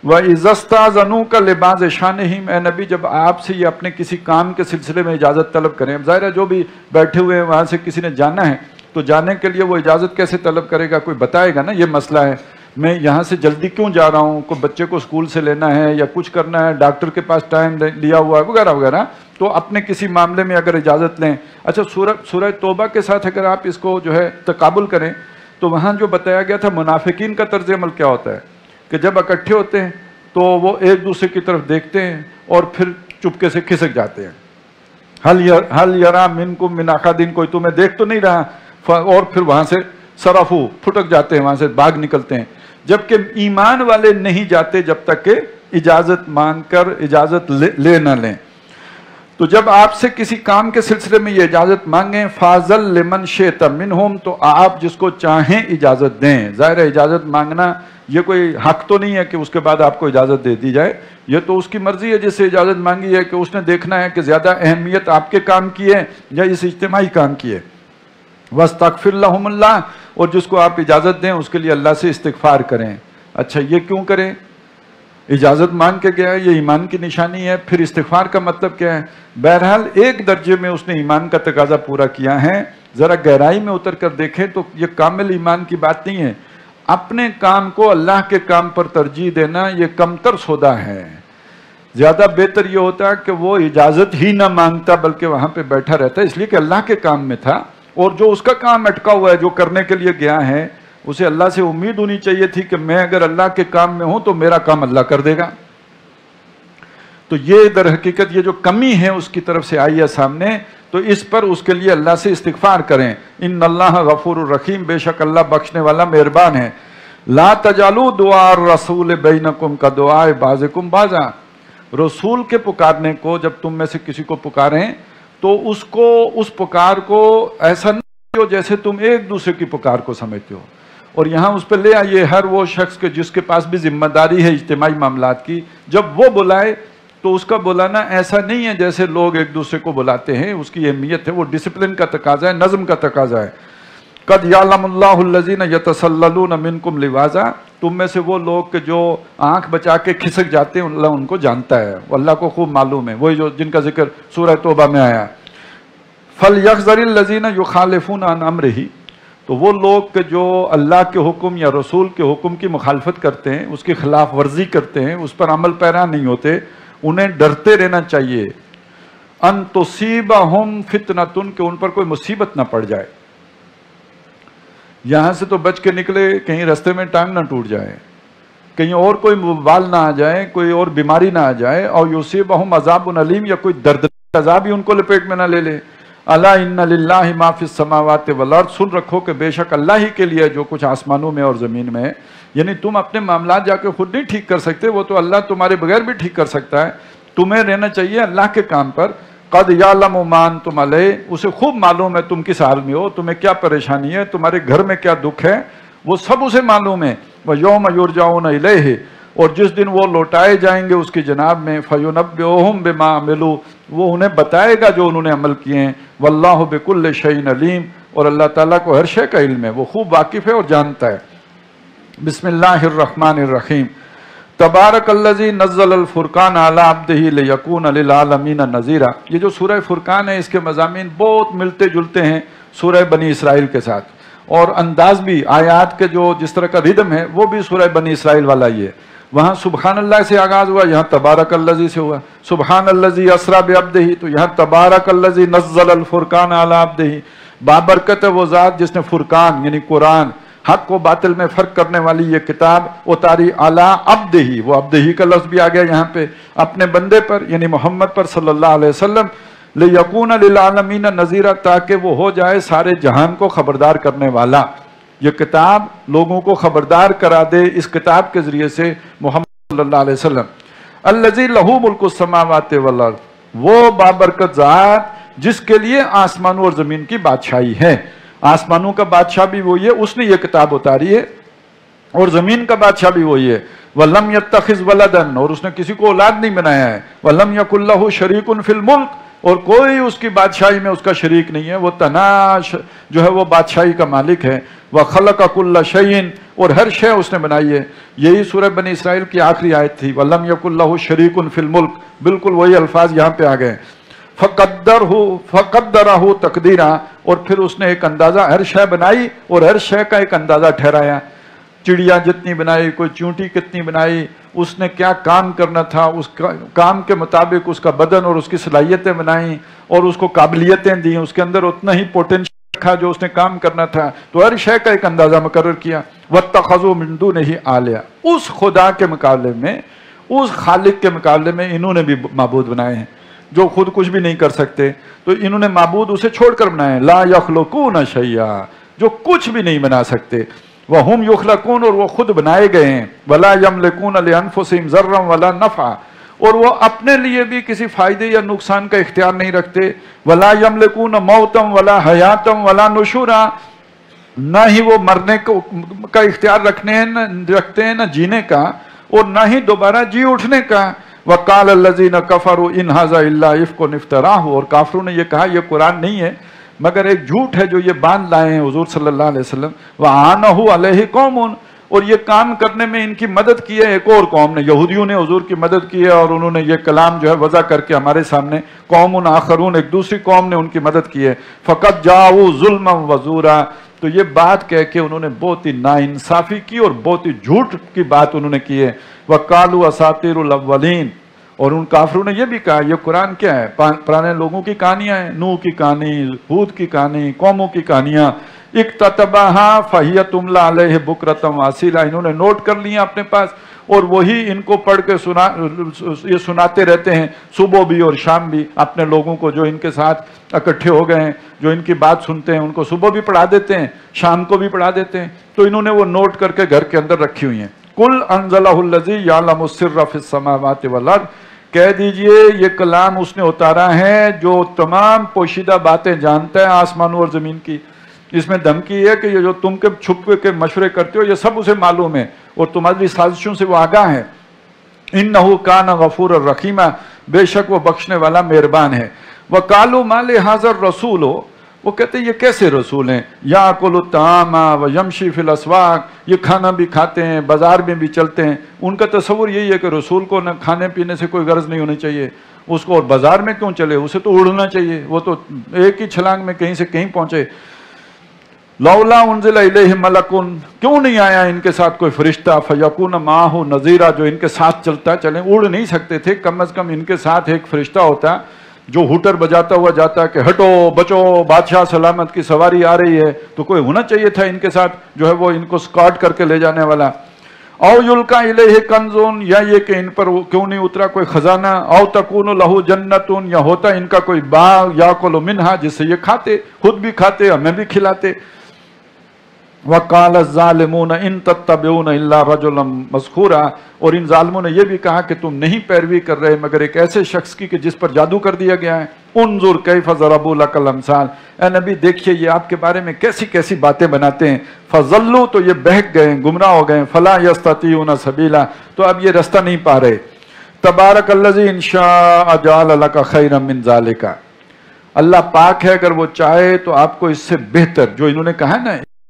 وَإِذَا اسْتَأْذَنُوكَ لِبَعْضِ شَأْنِهِمْ، اے نبی جب آپ سے یہ اپنے کسی کام کے سلسلے میں اجازت طلب کریں، ظاہر ہے جو بھی بیٹھے ہوئے ہیں وہاں سے کسی نے جانا ہے تو جانے کے لیے وہ اجازت کیسے طلب کرے گا، کوئی بتائے گا نا یہ مسئلہ ہے، میں یہاں سے جلدی کیوں جا رہا ہوں، کوئی بچے کو اسکول سے لینا ہے یا کچھ کرنا ہے، ڈاکٹر کے پاس ٹائم لیا ہوا ہے وغیرہ وغیرہ، تو اپنے کسی معاملے میں اگر اجازت لیں۔ اچھا سورہ توبہ کے ساتھ اگر آپ اس کو جو ہے تقابل کریں تو وہاں جو بتایا گیا تھا منافقین کا طرز عمل کیا ہوتا ہے کہ جب اکٹھے ہوتے ہیں تو وہ ایک دوسرے کی طرف دیکھتے ہیں اور پھر چپکے سے کھسک جاتے ہیں، حل یرا منکم من احد، کوئی تمہیں دیکھ تو نہیں رہا، اور پھر وہاں سے صرفو پھٹک جاتے ہیں، وہاں سے بھاگ نکلتے ہیں۔ جبکہ ایمان والے نہیں جاتے جب تک کہ اجازت مانگ کر اجازت لے نہ لیں۔ تو جب آپ سے کسی کام کے سلسلے میں یہ اجازت مانگیں فاضل لمن شئت منہم، تو آپ جس کو چاہیں اجازت دیں۔ ظاہر ہے اجازت مانگنا یہ کوئی حق تو نہیں ہے کہ اس کے بعد آپ کو اجازت دے دی جائے، یہ تو اس کی مرضی ہے جس سے اجازت مانگی ہے کہ اس نے دیکھنا ہے کہ زیادہ اہمیت آپ کے کام کی ہے یا اس اجتماعی کام کی ہے۔ وَاسْتَغْفِرْ لَهُمُ اللَّهُ، اور جس کو آپ اجازت دیں اس کے لیے اللہ سے استغفار کریں۔ اچھا یہ کیوں کریں؟ اجازت مانگ کے گیا ہے، یہ ایمان کی نشانی ہے، پھر استغفار کا مطلب کیا ہے؟ بہرحال ایک درجے میں اس نے ایمان کا تقاضا پورا کیا ہے، ذرا گہرائی میں اتر کر دیکھیں تو یہ کامل ایمان کی بات نہیں ہے۔ اپنے کام کو اللہ کے کام پر ترجیح دینا یہ کمتر سودا ہے، زیادہ بہتر یہ ہوتا ہے کہ وہ اجازت ہی نہ مانگتا بلکہ وہاں پہ بیٹھا رہتا ہے، اس لیے کہ اللہ کے کام میں تھا، اور جو اس کا کام اٹکا ہوا ہے جو کرنے کے لیے گیا ہے اسے اللہ سے امید ہونی چاہیے تھی کہ میں اگر اللہ کے کام میں ہوں تو میرا کام اللہ کر دے گا۔ تو یہ در حقیقت یہ جو کمی ہے اس کی طرف سے آئی ہے سامنے، تو اس پر اس کے لیے اللہ سے استغفار کریں۔ ان اللہ غفور الرحیم، بے شک اللہ بخشنے والا مہربان ہے۔ لا تجعلوا دعاء الرسول بینکم کدعاء بعضکم بعضا، رسول کے پکارنے کو جب تم میں سے کسی کو پکاریں تو اس پکار کو ایسا نہ ہو جیسے تم ایک دوسرے کی پکار کو سمجھتے ہو۔ اور یہاں اس پہ لے آئیے ہر وہ شخص کے جس کے پاس بھی ذمہ داری ہے اجتماعی معاملات کی، جب وہ بلائے تو اس کا بلانا ایسا نہیں ہے جیسے لوگ ایک دوسرے کو بلاتے ہیں، اس کی اہمیت ہے، وہ ڈسپلن کا تقاضا ہے، نظم کا تقاضا ہے۔ قد یعلم اللہ الذین یتسللون منکم لواذا، تم میں سے وہ لوگ کہ جو آنکھ بچا کے کھسک جاتے ہیں اللہ ان کو جانتا ہے، وہ اللہ کو خوب معلوم ہے، وہی جو جن کا ذکر سورہ توبہ میں آیا۔ فَلْيَحْذَرِ الَّذِينَ يُخَالِفُونَ عَنْ أَمْرِهِ، تو وہ لوگ کہ جو اللہ کے حکم یا رسول کے حکم کی مخالفت کرتے ہیں، اس کی خلاف ورزی کرتے ہیں، اس پر عمل پیرا نہیں ہوتے، انہیں ڈرتے رہنا چاہیے۔ ان تصیبہم فتنۃ، کہ ان پر کوئی مصیبت نہ پڑ جائے۔ یہاں سے تو بچ کے نکلے، کہیں رستے میں ٹانگ نہ ٹوٹ جائے، کہیں اور کوئی وبال نہ آ جائے، کوئی اور بیماری نہ آ جائے، اور یصیبہم عذاب علیم، یا کوئی دردناک عذاب ہی ان کو لپیٹ میں نہ لے لے۔ الا ان للہ ما فی السماوات والارض، سن رکھو کہ بے شک اللہ ہی کے لیے جو کچھ آسمانوں میں اور زمین میں ہے، یعنی تم اپنے معاملات جا کے خود نہیں ٹھیک کر سکتے، وہ تو اللہ تمہارے بغیر بھی ٹھیک کر سکتا ہے، تمہیں رہنا چاہیے اللہ کے کام پر۔ قد یعلم ما انتم علیہ، اسے خوب معلوم ہے تم کس حال میں ہو، تمہیں کیا پریشانی ہے، تمہارے گھر میں کیا دکھ ہے، وہ سب اسے معلوم ہے۔ وَيَوْمَ يُرْجَعُونَ إِلَيْهِ، اور جس دن وہ لوٹائے جائیں گے اس کی جناب میں، فَيُنَبِّئُهُم بِمَا عَمِلُوا، وہ انہیں بتائے گا جو انہوں نے عمل کیے ہیں۔ وَاللَّهُ بِكُلِّ شَيْءٍ عَلِيمٌ، اور اللہ تعالیٰ کو ہر شے کا علم ہے، وہ خوب واقف ہے اور جانتا ہے۔ بسم اللہ الرحمن الرحیم۔ تبارک الذی نزل الفرقان علی عبدہ لیکون للعالمین نذیرا، یہ جو سورہ فرقان ہے اس کے مضامین بہت ملتے جلتے ہیں سورہ بنی اسرائیل کے ساتھ، اور انداز بھی آیات کے جو جس طرح کا ردم ہے وہ بھی سورہ بنی اسرائیل والا ہی ہے۔ وہاں سبحان اللہ سے آغاز ہوا، یہاں تبارک الذی سے ہوا، سبحان الذی اسریٰ بعبدہ، تو یہاں تبارک الذی نزل الفرقان علی عبدہ۔ بابرکت ہے وہ ذات جس نے فرقان یعنی قرآن، حق و باطل میں فرق کرنے والی یہ کتاب اتاری علی عبدہ، وہ عبدہ کا لفظ بھی آ گیا یہاں پہ، اپنے بندے پر یعنی محمد پر صلی اللہ علیہ وسلم، لیکون للعالمین نذیرا، تاکہ وہ ہو جائے سارے جہان کو خبردار کرنے والا۔ یہ کتاب لوگوں کو خبردار کرا دے اس کتاب کے ذریعے سے محمد صلی اللہ علیہ وسلم۔ الذی لہ ملک السماوات والارض، وہ بابرکت ذات جس کے لیے آسمانوں اور زمین کی بادشاہی ہے، آسمانوں کا بادشاہ بھی وہی ہے، اس نے یہ کتاب اتاری ہے، اور زمین کا بادشاہ بھی وہی ہے۔ وَلَمْ يَتَّخِذْ وَلَدًا، اور اس نے کسی کو اولاد نہیں بنایا ہے۔ وَلَمْ يَكُنْ لَهُ شَرِيكٌ فِي الْمُلْكِ، اور کوئی اس کی بادشاہی میں اس کا شریک نہیں ہے، وہ تناش جو ہے وہ بادشاہی کا مالک ہے۔ وَخَلَقَ كُلَّ شَيْءٍ، اور ہر شے اس نے بنائی ہے۔ یہی سورہ بنی اسرائیل کی آخری آیت تھی، وَلَمْ يَكُنْ لَهُ شَرِيكٌ فِي الْمُلْكِ، بالکل وہی الفاظ یہاں پہ آ گئے۔ فَقَدَّرَهُ تَقْدِيرًا، اور پھر اس نے ایک اندازہ ہر شے بنائی اور ہر شے کا ایک اندازہ ٹھہرایا۔ چڑیا جتنی بنائی، کوئی چونٹی کتنی بنائی، اس نے کیا کام کرنا تھا، اس کام کے مطابق اس کا بدن اور اس کی صلاحیتیں بنائیں اور اس کو قابلیتیں دیں، اس کے اندر اتنا ہی پوٹینشل رکھا جو اس نے کام کرنا تھا، تو ہر شے کا ایک اندازہ مقرر کیا۔ وَاتَّخَذُوا مِن دُونِهِ آلِهَةً، اس خدا کے مقابلے میں، اس خالق کے مقابلے میں انہوں نے بھی معبود بنائے ہیں جو خود کچھ بھی نہیں کر سکتے، تو انہوں نے معبود اسے چھوڑ کر بنائے۔ لا یخلقون شیئا، جو کچھ بھی نہیں بنا سکتے۔ وہم یخلقون، اور وہ خود بنائے گئے ہیں۔ ولا یملکون لانفسہم ضرا ولا نفعا، اور وہ اپنے لیے بھی کسی فائدے یا نقصان کا اختیار نہیں رکھتے۔ ولا یملکون موتا ولا حیاتا ولا نشورا، نہ ہی وہ مرنے کا اختیار رکھتے ہیں، نہ جینے کا، اور نہ ہی دوبارہ جی اٹھنے کا۔ وَقَالَ الَّذِينَ كَفَرُوا إِنْ هَذَا إِلَّا إِفْكٌ افْتَرَاهُ، اور کافروں نے یہ کہا یہ قرآن نہیں ہے مگر ایک جھوٹ ہے جو یہ باندھ لائے ہیں حضور صلی اللہ علیہ وسلم۔ وَعَانَهُ عَلَيْهِ قَوْمٌ، اور یہ کام کرنے میں ان کی مدد کی ہے ایک اور قوم نے، یہودیوں نے حضور کی مدد کی ہے، اور انہوں نے یہ کلام جو ہے وضع کر کے ہمارے سامنے، قوم آخرون، ایک دوسری قوم نے ان کی مدد کی ہے۔ فَقَدْ جَاءُوا ظُلْمًا وَزُورًا، تو یہ بات کہہ کے انہوں نے بہت ہی ناانصافی کی اور بہت ہی جھوٹ کی بات انہوں نے کی ہے۔ وَقَالُوا أَسَاطِيرُ الْأَوَّلِينَ، اور ان کافروں نے یہ بھی کہا یہ قرآن کیا ہے، پرانے لوگوں کی کہانیاں ہیں، نوح کی کہانی، ہود کی کہانی، قوموں کی کہانیاں۔ اکتتبہا فہی تملی علیہ بکرۃ واسیلہ، انہوں نے نوٹ کر لیا اپنے پاس، اور وہی ان کو پڑھ کے یہ سناتے رہتے ہیں صبح بھی اور شام بھی اپنے لوگوں کو جو ان کے ساتھ اکٹھے ہو گئے ہیں، جو ان کی بات سنتے ہیں، ان کو صبح بھی پڑھا دیتے ہیں، شام کو بھی پڑھا دیتے ہیں، تو انہوں نے وہ نوٹ کر کے گھر کے اندر رکھی ہوئی ہیں۔ قُلْ أَنزَلَهُ الَّذِي يَعْلَمُ السِّرَّ فِي السَّمَاوَاتِ وَالْأَرْضِ، کہہ دیجئے یہ کلام اس نے اتارا ہے جو تمام پوشیدہ باتیں جانتا ہے آسمانوں اور زمین کی۔ اس میں دھمکی ہے کہ یہ جو تم کے چھپ کے مشورے کرتے ہو یہ سب اسے معلوم ہے اور تمہاری سازشوں سے وہ آگاہ ہے۔ اِنَّهُ كَانَ غَفُورًا رَحِيمًا، بے شک وہ بخشنے والا مہربان ہے۔ وَقَالُوا مَا لِهَٰذَا الرَّسُولُ، وہ کہتے ہیں یہ کیسے رسول ہیں، یَأْکُلُ الطَّعَامَ وَيَمْشِي فِي الْأَسْوَاقِ، یہ کھانا بھی کھاتے ہیں، بازار میں بھی چلتے ہیں۔ ان کا تصور یہی ہے کہ رسول کو نہ کھانے پینے سے کوئی غرض نہیں ہونی چاہیے، اس کو اور بازار میں کیوں چلے، اسے تو اڑنا چاہیے، وہ تو ایک ہی چھلانگ میں کہیں سے کہیں پہنچے۔ لولا انزل الیہ ملک، کیوں نہیں آیا ان کے ساتھ کوئی فرشتہ، فیکون معہ نذیرا، جو ان کے ساتھ چلتا، چلیں اڑ نہیں سکتے تھے، کم از کم ان کے ساتھ ایک فرشتہ ہوتا جو ہوٹر بجاتا ہوا جاتا کہ ہٹو بچو بادشاہ سلامت کی سواری آ رہی ہے، تو کوئی ہونا چاہیے تھا ان کے ساتھ جو ہے وہ ان کو اسکارٹ کر کے لے جانے والا۔ او یلقا الیہ کنزون، یا یہ کہ ان پر کیوں نہیں اترا کوئی خزانہ، او تکون لہ جنتون، یا ہوتا ان کا کوئی باغ، یاکل منہا، جس سے یہ کھاتے، خود بھی کھاتے ہمیں بھی کھلاتے۔ وَقَالَ الظَّالِمُونَ إِن تَتَّبِعُونَ إِلَّا رَجُلًا مَسْحُورًا، اور ان ظالموں نے یہ بھی کہا کہ تم نہیں پیروی کر رہے مگر ایک ایسے شخص کی کہ جس پر جادو کر دیا گیا ہے۔ انظر کیف ضربوا لک الامثال، اے نبی دیکھیے یہ آپ کے بارے میں کیسی کیسی باتیں بناتے ہیں۔ فضلوا، تو یہ بہک گئے، گمراہ ہو گئے، فلا یستطیعون سبیلا، تو اب یہ رستہ نہیں پا رہے۔ تبارک الذی ان شاء جعل لک خیرا من ذالک، اللہ پاک ہے اگر وہ چاہے تو آپ کو اس سے بہتر، جو انہوں نے کہا نا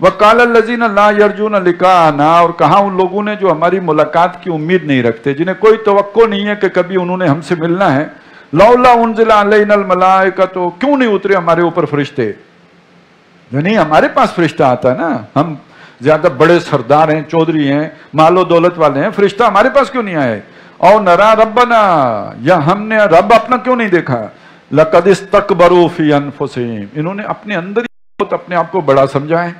وقال الذین لا یرجون لقاءنا، اور کہا ان لوگوں نے جو ہماری ملاقات کی امید نہیں رکھتے، جنہیں کوئی توقع نہیں ہے کہ کبھی انہوں نے ہم سے ملنا ہے، لولا انزل علینا الملائکۃ، کیوں نہیں اترے ہمارے اوپر فرشتے؟ یعنی ہمارے پاس فرشتہ آتا ہے نا، ہم زیادہ بڑے سردار ہیں، چودھری ہیں، مال و دولت والے ہیں، فرشتہ ہمارے پاس کیوں نہیں آئے؟ او نرا ربنا، یا ہم نے رب اپنا کیوں نہیں دیکھا؟ لقد استکبروا فی انفسہم، انہوں نے اپنے اندر ہی اپنے آپ کو بڑا سمجھا ہے،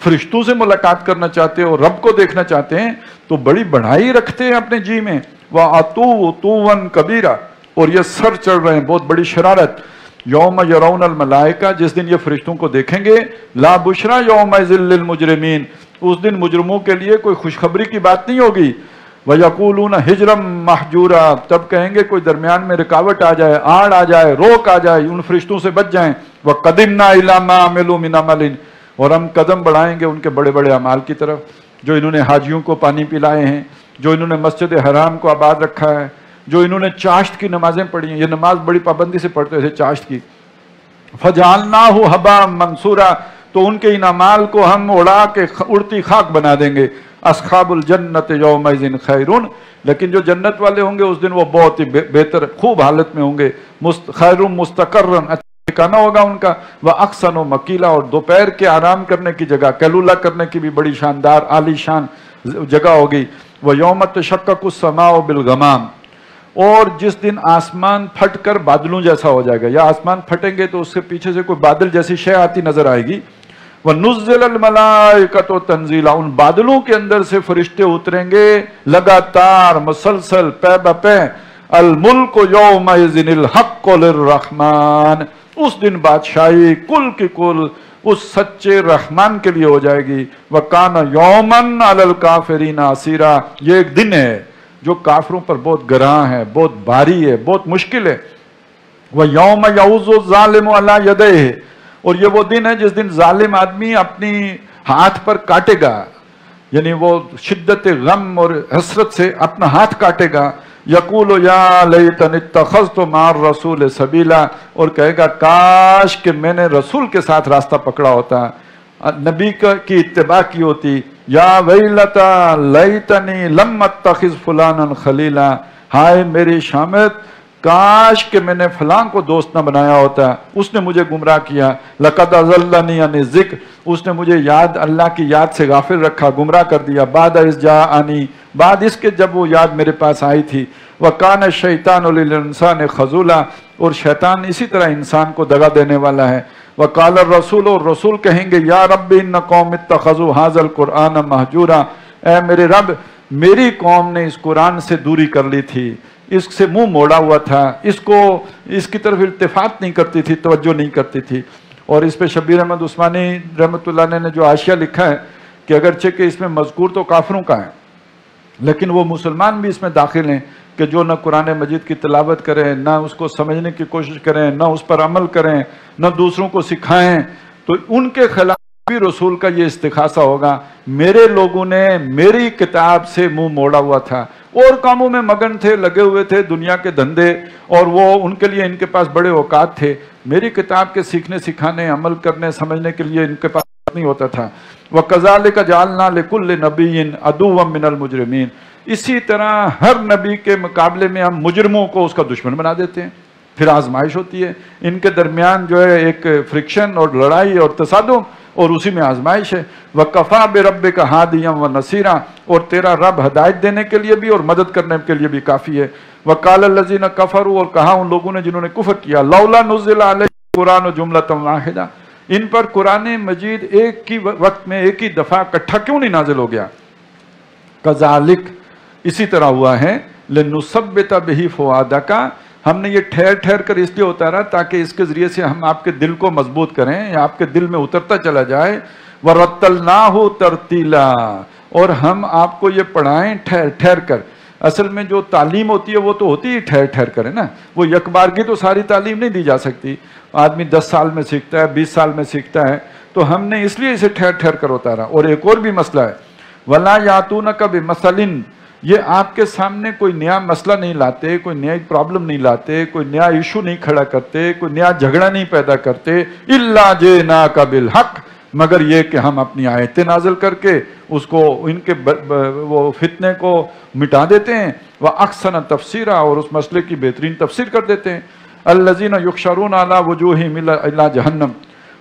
فرشتوں سے ملاقات کرنا چاہتے ہیں اور رب کو دیکھنا چاہتے ہیں تو بڑی بڑائی رکھتے ہیں اپنے جی میں، وَعَتُوْ عُتُوًّا كَبِيرًا، اور یہ سر چڑھ رہے ہیں، بہت بڑی شرارت۔ یوم یرون الملائکہ، جس دن یہ فرشتوں کو دیکھیں گے، لا بشرا یومئذ للمجرمین، اس دن مجرموں کے لیے کوئی خوشخبری کی بات نہیں ہوگی۔ وَيَقُولُونَ حِجْرًا مَحْجُورًا، تب کہیں گے کوئی درمیان میں رکاوٹ آ جائے، آڑ آ جائے، روک آ جائے، ان فرشتوں سے بچ جائیں۔ وَقَدِمْنَا إِلَىٰ مَا عَمِلُوا مِنْ عَمَلٍ، اور ہم قدم بڑھائیں گے ان کے بڑے بڑے اعمال کی طرف، جو انہوں نے حاجیوں کو پانی پلائے ہیں، جو انہوں نے مسجد حرام کو آباد رکھا ہے، جو انہوں نے چاشت کی نمازیں پڑھی ہیں، یہ نماز بڑی پابندی سے پڑھتے تھے چاشت کی۔ فَجَعَلْنَاهُ هَبَاءً مَنْثُورًا، تو ان کے ان اعمال کو ہم اڑا کے اڑتی خاک بنا دیں گے۔ اصحاب الجنت یومئذ خیرون، لیکن جو جنت والے ہوں گے اس دن وہ بہت ہی بہتر خوب حالت میں ہوں گے، خیر مستقرن، اچھا ٹھکانہ ہوگا ان کا، وَأَحْسَنُ مَقِيلًا، اور دوپہر کے آرام کرنے کی جگہ، قیلولہ کرنے کی بھی بڑی شاندار عالی شان جگہ ہوگی۔ وَيَوْمَ تَشَقَّقُ السَّمَاءُ بِالْغَمَامِ، اور جس دن آسمان پھٹ کر بادلوں جیسا ہو جائے گا، یا آسمان پھٹیں گے تو اس سے پیچھے سے کوئی بادل جیسی شے آتی نظر آئے گی۔ وَنُزِّلَ الْمَلَائِكَةُ تَنزِيلًا، ان بادلوں کے اندر سے فرشتے اتریں گے لگاتار مسلسل پے بپے۔ الملک یومئذ الحق للرحمن، اس دن بادشاہی کل کی کل اس سچے رحمان کے لیے ہو جائے گی۔ وَكَانَ يَوْمًا عَلَى الْكَافِرِينَ عَسِيرًا، یہ ایک دن ہے جو کافروں پر بہت گراں ہے، بہت بھاری ہے، بہت مشکل ہے۔ وَيَوْمَ يَعُضُّ الظَّالِمُ عَلَى يَدَيْهِ، اور یہ وہ دن ہے جس دن ظالم آدمی اپنی ہاتھ پر کاٹے گا، یعنی وہ شدت غم اور حسرت سے اپنا ہاتھ کاٹے گا۔ یقول یا لیتنی اتخذت مع الرسول سبیلا، اور کہے گا کاش کہ میں نے رسول کے ساتھ راستہ پکڑا ہوتا، نبی کی اتباع کی ہوتی۔ یا ویلتا لیتنی لم اتخذ فلانا خلیلا، ہائے میری شامت، کاش کہ میں نے فلاں کو دوست نہ بنایا ہوتا، اس نے مجھے گمراہ کیا۔ لقد اضلنی عن الذکر، اس نے مجھے اللہ کی یاد سے غافل رکھا، گمراہ کر دیا۔ بعد اذ جاءنی، بعد اس کے جب وہ یاد میرے پاس آئی تھی۔ وکان الشیطان للانسان خذولا، اور شیطان اسی طرح انسان کو دغا دینے والا ہے۔ وقال الرسول، اور رسول کہیں گے یا رب ان قوم اتخذوا هذا القرآن مہجورا، اے میرے رب میری قوم نے اس قرآن سے دوری کر لی تھی، اس سے منہ موڑا ہوا تھا، اس کی طرف التفات نہیں کرتی تھی، توجہ نہیں کرتی تھی۔ اور اس پہ شبیر احمد عثمانی رحمۃ اللہ علیہ نے جو حاشیہ لکھا ہے کہ اگرچہ کہ اس میں مذکور تو کافروں کا ہے، لیکن وہ مسلمان بھی اس میں داخل ہیں کہ جو نہ قرآن مجید کی تلاوت کریں، نہ اس کو سمجھنے کی کوشش کریں، نہ اس پر عمل کریں، نہ دوسروں کو سکھائیں، تو ان کے خلاف بھی رسول کا یہ استغاثہ ہوگا، میرے لوگوں نے میری کتاب سے منہ موڑا ہوا تھا، اور کاموں میں مگن تھے، لگے ہوئے تھے، دنیا کے دھندے، اور وہ ان کے لیے ان کے پاس بڑے اوقات تھے، میری کتاب کے سیکھنے سکھانے، عمل کرنے سمجھنے کے لیے ان کے پاس نہیں ہوتا تھا۔ وَكَذَلِكَ جَعَلْنَا لِكُلِّ نَبِيٍّ عَدُوًّا مِّنَ الْمُجْرِمِينَ، اسی طرح ہر نبی کے مقابلے میں ہم مجرموں کو اس کا دشمن بنا دیتے ہیں، پھر آزمائش ہوتی ہے، ان کے درمیان جو ہے ایک فرکشن اور لڑائی اور تصادم، اور اسی میں آزمائش ہے۔ وَكَفَى بِرَبِّكَ هَادِيًا وَنَصِيرًا، اور تیرا رب ہدایت دینے کے لیے بھی اور مدد کرنے کے لیے بھی کافی ہے۔ وَقَالَ الَّذِينَ كَفَرُوا، اور کہا ان لوگوں نے جنہوں نے کفر کیا، لَوْلَا نُزِّلَ عَلَيْهِ الْقُرْآنُ جُمْلَةً وَاحِدَةً، ان پر قرآن مجید ایک ہی وقت میں ایک ہی دفعہ اکٹھا کیوں نہیں نازل ہو گیا؟ کذالک، اسی طرح ہوا ہے، لنثبت بہ فؤادک، ہم نے یہ ٹھہر ٹھہر کر اس لیے اتارا تاکہ اس کے ذریعے سے ہم آپ کے دل کو مضبوط کریں، یا آپ کے دل میں اترتا چلا جائے۔ ورتلناہ ترتیلا، اور ہم آپ کو یہ پڑھائیں ٹھہر ٹھہر کر۔ اصل میں جو تعلیم ہوتی ہے وہ تو ہوتی ہی ٹھہر ٹھہر کر ہے نا، وہ یک بار کی تو ساری تعلیم نہیں دی جا سکتی، آدمی 10 سال میں سیکھتا ہے، 20 سال میں سیکھتا ہے، تو ہم نے اس لیے اسے ٹھہر ٹھہر کر اتارا۔ اور ایک اور بھی مسئلہ ہے، وَلَا يَأْتُونَكَ بِمَثَلٍ، یہ آپ کے سامنے کوئی نیا مسئلہ نہیں لاتے، کوئی نئی پرابلم نہیں لاتے، کوئی نیا ایشو نہیں کھڑا کرتے، کوئی نیا جھگڑا نہیں پیدا کرتے، إِلَّا جِئْنَاكَ بِالْحَقِّ، مگر یہ کہ ہم اپنی آیتیں نازل کر کے اس کو ان کے وہ فتنے کو مٹا دیتے ہیں، وَأَحْسَنَ تَفْسِيرًا، اور اس مسئلے کی بہترین تفسیر کر دیتے ہیں۔ الَّذِينَ يُحْشَرُونَ عَلَىٰ وُجُوهِهِمْ إِلَىٰ جَهَنَّمَ،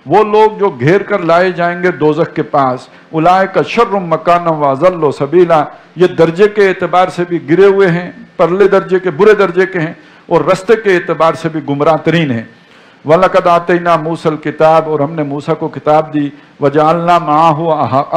وہ لوگ جو گھیر کر لائے جائیں گے دوزخ کے پاس، اولئک شر مکانا واضل سبیلا، یہ درجے کے اعتبار سے بھی گرے ہوئے ہیں، پرلے درجے کے، برے درجے کے ہیں، اور رستے کے اعتبار سے بھی گمراہ ترین ہیں۔ وَلَقَدْ آتَيْنَا مُوسَى الْكِتَابَ، اور ہم نے موسیٰ کو کتاب دی، وَجَعَلْنَا مَعَهُ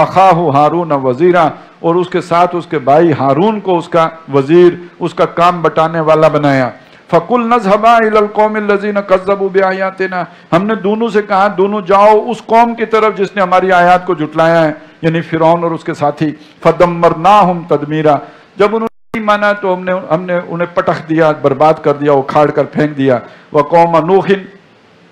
أَخَاهُ هَارُونَ وَزِيرًا، اور اس کے ساتھ اس کے بھائی ہارون کو اس کا وزیر، اس کا کام بٹانے والا بنایا۔ فَقُلْنَا اذْهَبَا إِلَى الْقَوْمِ الَّذِينَ كَذَّبُوا بِآيَاتِنَا، ہم نے دونوں سے کہا دونوں جاؤ اس قوم کی طرف جس نے ہماری آیات کو جھٹلایا ہے، یعنی فرعون اور اس کے ساتھی۔ فَدَمَّرْنَاهُمْ تَدْمِيرًا، جب انہوں نے نہیں مانا تو ہم نے انہیں پٹخ دیا، برباد کر دیا، اکھاڑ کر پھینک دیا۔ وَقَوْمَ نُوحٍ،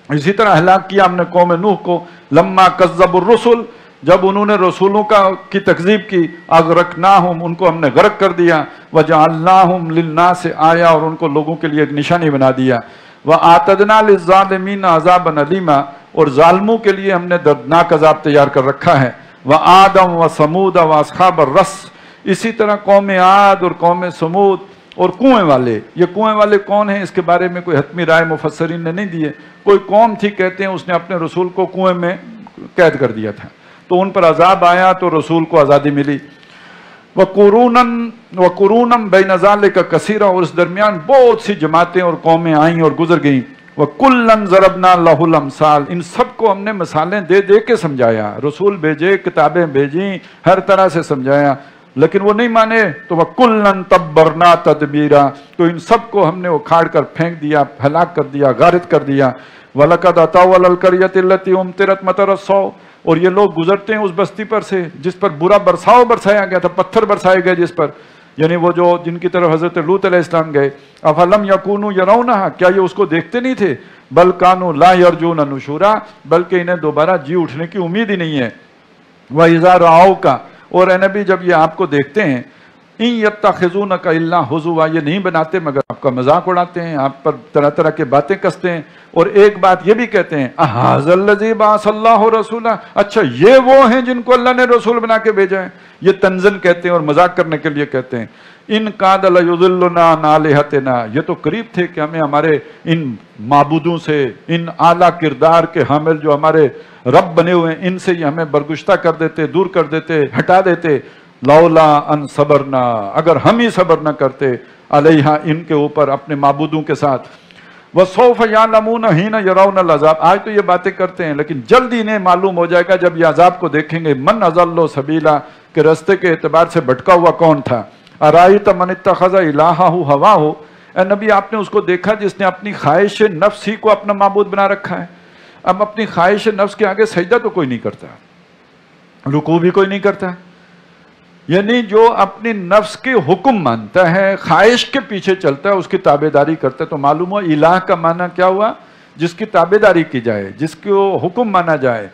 اسی طرح ہلاک کیا ہم نے قوم نوح کو، لما کذبوا الرسل، جب انہوں نے رسولوں کی تکذیب کی، اغرقناہم، ان کو ہم نے غرق کر دیا، وجعلناہم للناس آیا، اور ان کو لوگوں کے لیے ایک نشانی بنا دیا، وآتدنا للظالمین عذابا الیما، اور ظالموں کے لیے ہم نے دردناک عذاب تیار کر رکھا ہے۔ وآدم وثمود واصحاب الرس، اسی طرح قوم عاد اور قوم سمود اور کنویں والے۔ یہ کنویں والے کون ہیں اس کے بارے میں کوئی حتمی رائے مفسرین نے نہیں دیے، کوئی قوم تھی کہتے ہیں اس نے اپنے رسول کو کنویں میں قید کر دیا تھا، تو ان پر عذاب آیا تو رسول کو آزادی ملی۔ وَقُرُونًا بَيْنَ ذَلِكَ كَثِيرًا، اور اس درمیان بہت سی جماعتیں اور قومیں آئیں اور گزر گئیں۔ وَكُلًّا ضَرَبْنَا لَهُ الْأَمْثَالَ، ان سب کو ہم نے مثالیں دے دے کے سمجھایا، رسول بھیجے، کتابیں بھیجیں، ہر طرح سے سمجھایا، لیکن وہ نہیں مانے، تو وَكُلًّا تَبَّرْنَا تَتْبِيرًا، تو ان سب کو ہم نے اکھاڑ کر پھینک دیا، ہلاک کر دیا، غارت کر دیا۔ وَلَقَدْ أَتَوْا عَلَى الْقَرْيَةِ الَّتِي أُمْطِرَتْ مَطَرَ السَّوْءِ، اور یہ لوگ گزرتے ہیں اس بستی پر سے جس پر برا برساؤ برسایا گیا تھا، پتھر برسائے گئے جس پر، یعنی وہ جو جن کی طرف حضرت لوط علیہ السلام گئے۔ أَفَلَمْ يَكُونُوا يَرَوْنَهَا، کیا یہ اس کو دیکھتے نہیں تھے؟ بَلْ كَانُوا لَا يَرْجُونَ نُشُورًا، بلکہ انہیں دوبارہ جی اٹھنے کی امید ہی نہیں ہے۔ وَإِذَا رَأَوْكَ، اور اے نبی جب یہ آپ کو دیکھتے ہیں، إِن يَتَّخِذُونَكَ إِلَّا هُزُوًا، یہ نہیں بناتے مگر آپ کا مذاق اڑاتے ہیں، آپ پر طرح طرح کے باتیں کستے ہیں، اور ایک بات یہ بھی کہتے ہیں أَهَٰذَا الَّذِي بَعَثَ اللَّهُ رَسُولًا، اچھا یہ وہ ہیں جن کو اللہ نے رسول بنا کے بھیجا ہے۔ یہ تنزن کہتے ہیں اور مذاق کرنے کے لیے کہتے ہیں۔ إِن كَادَ لَيُضِلُّنَا عَنْ آلِهَتِنَا، یہ تو قریب تھے کہ ہمیں ہمارے ان معبودوں سے، ان اعلیٰ کردار کے حامل جو ہمارے رب بنے ہوئے ہیں، ان سے یہ ہمیں برگشتہ کر دیتے، دور کر دیتے، ہٹا دیتے۔ لولا ان صبرنا، اگر ہم ہی صبر نہ کرتے، علیہا، ان کے اوپر، اپنے معبودوں کے ساتھ۔ وَسَوْفَ يَعْلَمُونَ حِينَ يَرَوْنَ الْعَذَابَ، آج تو یہ باتیں کرتے ہیں لیکن جلد انہیں معلوم ہو جائے گا جب یہ عذاب کو دیکھیں گے، من اضل سبیلا، کہ رستے کے اعتبار سے بھٹکا ہوا کون تھا۔ ارائیت من اتخذ الہہ ہواہ، اے نبی آپ نے اس کو دیکھا جس نے اپنی خواہش نفس ہی کو اپنا معبود بنا رکھا ہے۔ اب اپنی خواہش نفس کے آگے سجدہ تو کوئی نہیں کرتا، رکوع بھی کوئی نہیں کرتا، یعنی جو اپنی نفس کے حکم مانتا ہے، خواہش کے پیچھے چلتا ہے، اس کی تابعداری کرتا ہے، تو معلوم ہوا الہ کا معنی کیا ہوا؟ جس کی تابعداری کی جائے، جس کو حکم مانا جائے۔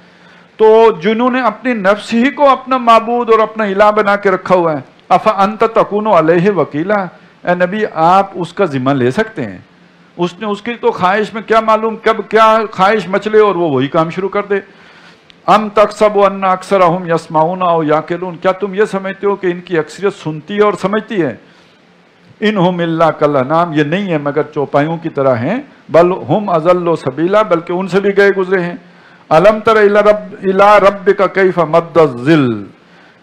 تو جنہوں نے اپنی نفس ہی کو اپنا معبود اور اپنا الہ بنا کے رکھا ہوا ہے، افانت تکون علیہ وکیلا، اے نبی آپ اس کا ذمہ لے سکتے ہیں؟ اس نے اس کی تو خواہش میں کیا معلوم کب کیا خواہش مچلے اور وہ وہی کام شروع کر دے۔ ام تحسب ان اکثرهم یسمعون او یعقلون، کیا تم یہ سمجھتے ہو کہ ان کی اکثریت سنتی ہے اور سمجھتی ہے؟ انہم الا کالانعام، یہ نہیں ہے مگر چوپایوں کی طرح ہیں، بل ہم اضل سبیلا، بلکہ ان سے بھی گئے گزرے ہیں۔ الم تر الی ربک کیف مد الظل،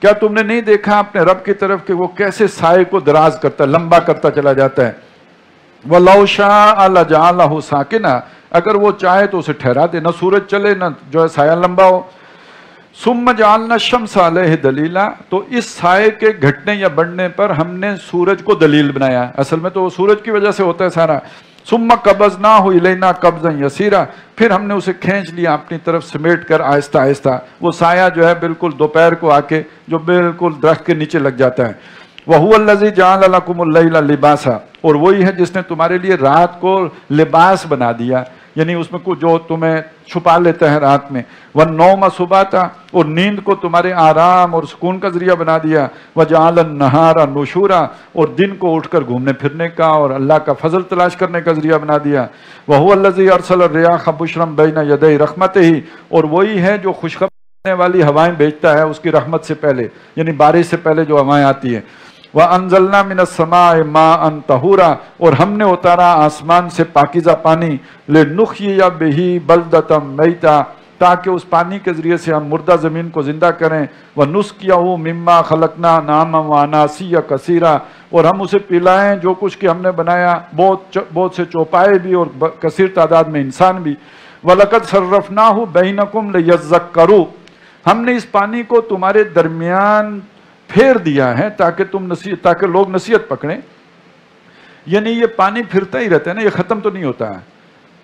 کیا تم نے نہیں دیکھا اپنے رب کی طرف کہ وہ کیسے سائے کو دراز کرتا ہے، لمبا کرتا چلا جاتا ہے۔ وَلَوْ شَاءَ لَجَعَلَهُ سَاكِنًا، اگر وہ چاہے تو اسے ٹھہرا دے، نہ سورج چلے نہ جو ہے سایہ لمبا ہو۔ ثُمَّ جَعَلْنَا الشَّمْسَ عَلَيْهِ دَلِيلًا، تو اس سائے کے گھٹنے یا بڑھنے پر ہم نے سورج کو دلیل بنایا، اصل میں تو وہ سورج کی وجہ سے ہوتا ہے سارا۔ ثُمَّ قَبَضْنَاهُ إِلَيْنَا قَبْضًا يَسِيرًا، پھر ہم نے اسے کھینچ لیا اپنی طرف سمیٹ کر آہستہ آہستہ، وہ سایہ جو ہے بالکل دوپہر کو آ کے جو بالکل درخت کے نیچے لگ جاتا ہے۔ وَهُوَ الَّذِي جَعَلَ لَكُمُ اللَّيْلَ لِبَاسًا، اور وہی ہے جس نے تمہارے لیے رات کو لباس بنا دیا، یعنی اس میں کچھ جو تمہیں چھپا لیتا ہے رات میں۔ وَالنَّوْمَ سُبَاتًا، اور نیند کو تمہارے آرام اور سکون کا ذریعہ بنا دیا۔ وَجَعَلَ النَّهَارَ نُشُورًا، اور دن کو اٹھ کر گھومنے پھرنے کا اور اللہ کا فضل تلاش کرنے کا ذریعہ بنا دیا۔ وَهُوَ الَّذِي أَرْسَلَ الرِّيَاحَ بُشْرًا بَيْنَ يَدَيْ رَحْمَتِهِ، اور وہی ہے جو خوشخبری والی ہوائیں بھیجتا ہے اس کی رحمت سے پہلے، یعنی بارش سے پہلے جو ہوائیں آتی ہیں. وَأَنزَلْنَا مِنَ السَّمَاءِ مَاءً طَهُورًا، اور ہم نے اتارا آسمان سے پاکیزہ پانی، لِنُحْيِيَ بِهِ بَلْدَةً مَيْتًا، تاکہ اس پانی کے ذریعے سے ہم مردہ زمین کو زندہ کریں. وَنُسْقِيَهُ مِمَّا خَلَقْنَا نَعَامًا وَأَنَاسِيَّ كَثِيرًا، اور ہم اسے پلائیں جو کچھ کہ ہم نے بنایا، بہت سے چوپائے بھی اور کثیر تعداد میں انسان بھی. وَلَقَدْ صَرَّفْنَاهُ بَيْنَكُمْ لِيَذَّكَّرُوا، ہم نے اس پانی کو تمہارے درمیان پھیر دیا ہے تاکہ لوگ نصیحت پکڑیں. یعنی یہ پانی پھرتا ہی رہتا ہے نا، یہ ختم تو نہیں ہوتا ہے.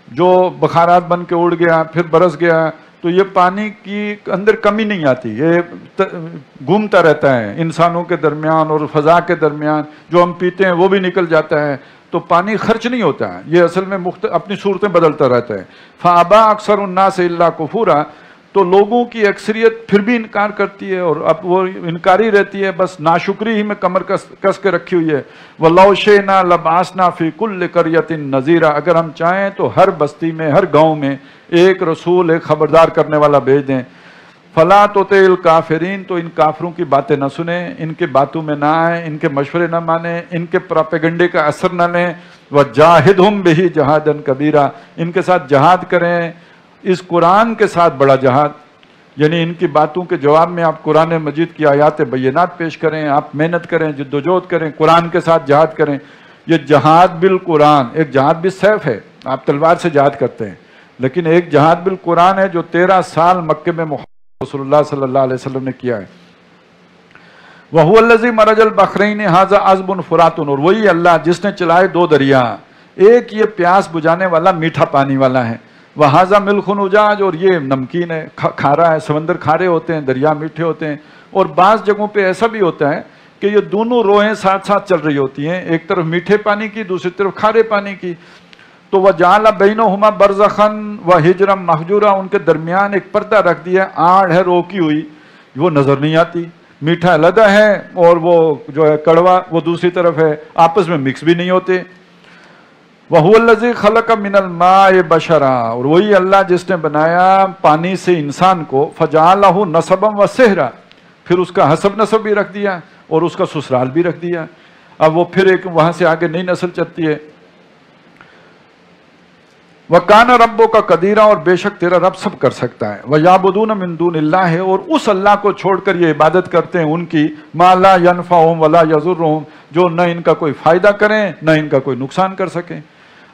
جو بخارات بن کے اڑ گیا پھر برس گیا تو یہ پانی کی اندر کمی نہیں آتی، یہ گھومتا رہتا ہے انسانوں کے درمیان اور فضا کے درمیان. جو ہم پیتے ہیں وہ بھی نکل جاتا ہے، تو پانی خرچ نہیں ہوتا ہے، یہ اصل میں اپنی صورتیں بدلتا رہتا ہے. فَأَبَى أَكْثَرُ النَّاسِ إِلَّا كُفُورًا، تو لوگوں کی اکثریت پھر بھی انکار کرتی ہے اور اب وہ انکاری رہتی ہے، بس ناشکری ہی میں کمر کس کے رکھی ہوئی ہے. وَلَوْ شِئْنَا لَبَعَثْنَا فِي كُلِّ قَرْيَةٍ نَذِيرًا، اگر ہم چاہیں تو ہر بستی میں، ہر گاؤں میں ایک رسول، ایک خبردار کرنے والا بھیج دیں. فَلَا تُطِعِ الْكَافِرِينَ، تو ان کافروں کی باتیں نہ سنیں، ان کے باتوں میں نہ آئیں، ان کے مشورے نہ مانیں، ان کے پراپیگنڈے کا اثر نہ لیں. وَجَاهِدْهُمْ بِهِ جِهَادًا كَبِيرًا، ان کے ساتھ جہاد کریں، اس قرآن کے ساتھ بڑا جہاد. یعنی ان کی باتوں کے جواب میں آپ قرآن مجید کی آیات بینات پیش کریں، آپ محنت کریں، جدوجہد کریں، قرآن کے ساتھ جہاد کریں. یہ جہاد بالقرآن، ایک جہاد بالسیف ہے، آپ تلوار سے جہاد کرتے ہیں، لیکن ایک جہاد بالقرآن ہے جو 13 سال مکے میں محمد رسول اللہ صلی اللہ علیہ وسلم نے کیا ہے. وَهُوَ الَّذِي مَرَجَ الْبَحْرَيْنِ هَذَا عَذْبٌ فُرَاتٌ، اور وہی اللہ جس نے چلائے دو دریا، ایک یہ پیاس بجھانے والا میٹھا پانی والا ہے، وَهَذَا مِلْحٌ أُجَاجٌ، اور یہ نمکین ہے، کھارا ہے. سمندر کھارے ہوتے ہیں، دریا میٹھے ہوتے ہیں. اور بعض جگہوں پہ ایسا بھی ہوتا ہے کہ یہ دونوں روئیں ساتھ ساتھ چل رہی ہوتی ہیں، ایک طرف میٹھے پانی کی، دوسری طرف کھارے پانی کی. تو وَجَعَلَ بَيْنَهُمَا بَرْزَخًا وَحِجْرًا مَحْجُورًا، ان کے درمیان ایک پردہ رکھ دیا، آڑ ہے روکی ہوئی، وہ نظر نہیں آتی. میٹھا علیحدہ ہے اور وہ جو ہے کڑوا وہ دوسری طرف ہے، آپس میں مکس بھی نہیں ہوتے. وَهُوَ الَّذِي خَلَقَ مِنَ الْمَاءِ بَشَرًا، اور وہی اللہ جس نے بنایا پانی سے انسان کو، فَجَعَلَهُ نَسَبًا وَصِهْرًا، پھر اس کا حسب نسب بھی رکھ دیا اور اس کا سسرال بھی رکھ دیا. اب وہ پھر ایک وہاں سے آگے نئی نسل چلتی ہے. وَكَانَ رَبُّكَ قَدِيرًا، اور بے شک تیرا رب سب کر سکتا ہے. وَيَعْبُدُونَ مِن دُونِ اللَّهِ، اور اس اللہ کو چھوڑ کر یہ عبادت کرتے ہیں ان کی، مَا لَا يَنْفَعُهُمْ وَلَا يَضُرُّهُمْ، جو نہ ان کا کوئی فائدہ کریں نہ ان کا کوئی نقصان کر سکیں.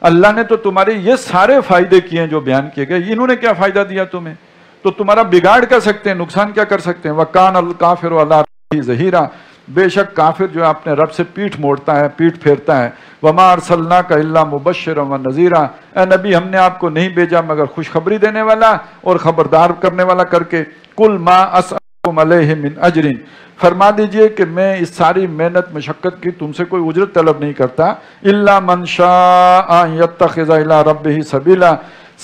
اللہ نے تو تمہارے یہ سارے فائدے کیے ہیں جو بیان کیے گئے، انہوں نے کیا فائدہ دیا تمہیں؟ تو تمہارا بگاڑ کر سکتے ہیں، نقصان کیا کر سکتے ہیں. وَكَانَ الْكَافِرُ عَلَىٰ رَبِّهِ ظَهِيرًا، بے شک کافر جو ہے اپنے رب سے پیٹھ موڑتا ہے، پیٹھ پھیرتا ہے. وَمَا أَرْسَلْنَاكَ إِلَّا مُبَشِّرًا وَنَذِيرًا، اے نبی ہم نے آپ کو نہیں بھیجا مگر خوشخبری دینے والا اور خبردار کرنے والا کر کے. قُلْ مَا أَسْأَلُكُمْ عَلَيْهِ مِنْ أَجْرٍ، فرما دیجئے کہ میں اس ساری محنت مشقت کی تم سے کوئی اجرت طلب نہیں کرتا. إِلَّا مَنْ شَاءَ أَن يَتَّخِذَ إِلَىٰ رَبِّهِ سَبِيلًا،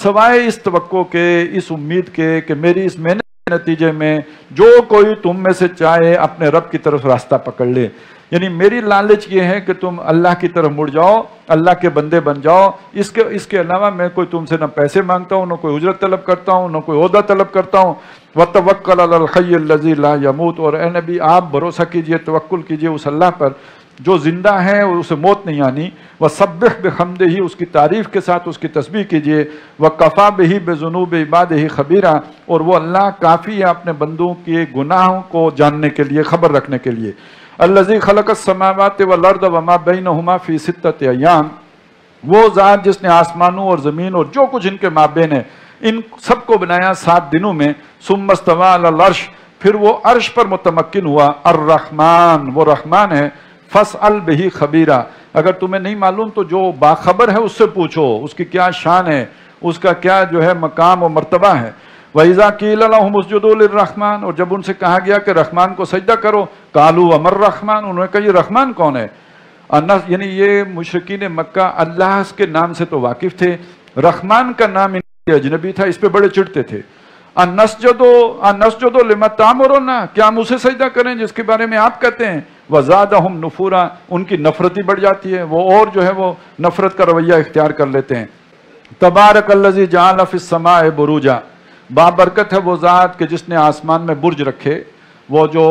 سوائے اس توقع کے، اس امید کے کہ میری اس محنت کے نتیجے میں جو کوئی تم میں سے چاہے اپنے رب کی طرف راستہ پکڑ لے. یعنی میری لالچ یہ ہے کہ تم اللہ کی طرف مڑ جاؤ، اللہ کے بندے بن جاؤ. اس کے علاوہ میں کوئی تم سے نہ پیسے مانگتا ہوں، نہ کوئی اجرت طلب کرتا ہوں، نہ کوئی عہدہ طلب کرتا ہوں. وَتَوَكَّلْ عَلَى الْحَيِّ الَّذِي لَا يَمُوتُ، اور اے نبی آپ بھروسہ کیجئے، توکل کیجئے اس اللہ پر جو زندہ ہے اور اسے موت نہیں آنی. وَسَبِّحْ بِحَمْدِهِ، اس کی تعریف کے ساتھ اس کی تسبیح کیجئے. وَكَفَىٰ بِهِ بِذُنُوبِ عِبَادِهِ خَبِيرًا، اور وہ اللہ کافی ہے اپنے بندوں کے گناہوں کو جاننے کے لیے، خبر رکھنے کے لیے. الَّذِي خَلَقَ السَّمَاوَاتِ وَالْأَرْضَ وَمَا بَيْنَهُمَا فِي سِتَّةِ أَيَّامٍ، وہ ذات جس نے آسمانوں اور زمین اور جو کچھ ان کے مابین ہے ان سب کو بنایا 7 دنوں میں. ثُمَّ اسْتَوَىٰ عَلَى الْعَرْشِ، پھر وہ عرش پر متمکن ہوا. الرحمن، وہ رحمان ہے. فَاسْأَلْ بِهِ خَبِيرًا، اگر تمہیں نہیں معلوم تو جو باخبر ہے اس سے پوچھو، اس کی کیا شان ہے، اس کا کیا جو ہے مقام و مرتبہ ہے. وَإِذَا قِيلَ لَهُمُ اسْجُدُوا لِلرَّحْمَٰنِ، اور جب ان سے کہا گیا کہ رحمان کو سجدہ کرو، قَالُوا وَمَا الرَّحْمَٰنُ، انہوں نے کہا یہ رحمان کون ہے؟ یعنی یہ مشرکین مکہ اللہ کے نام سے تو واقف تھے، رحمان کا نام ان کے اجنبی تھا، اس پہ بڑے چڑھتے تھے. اَنَّسْجُدُ لِمَا تَأْمُرُنَا، کیا ہم اسے سجدہ کریں جس کے بارے میں آپ کہتے ہیں. وَزَادَهُمْ نُفُورًا، ان کی نفرت ہی بڑھ جاتی ہے، وہ اور جو ہے وہ نفرت کا رویہ اختیار کر لیتے ہیں. تبارک الذی جعل فی السماء بروجا، بابرکت ہے وہ ذات کہ جس نے آسمان میں برج رکھے، وہ جو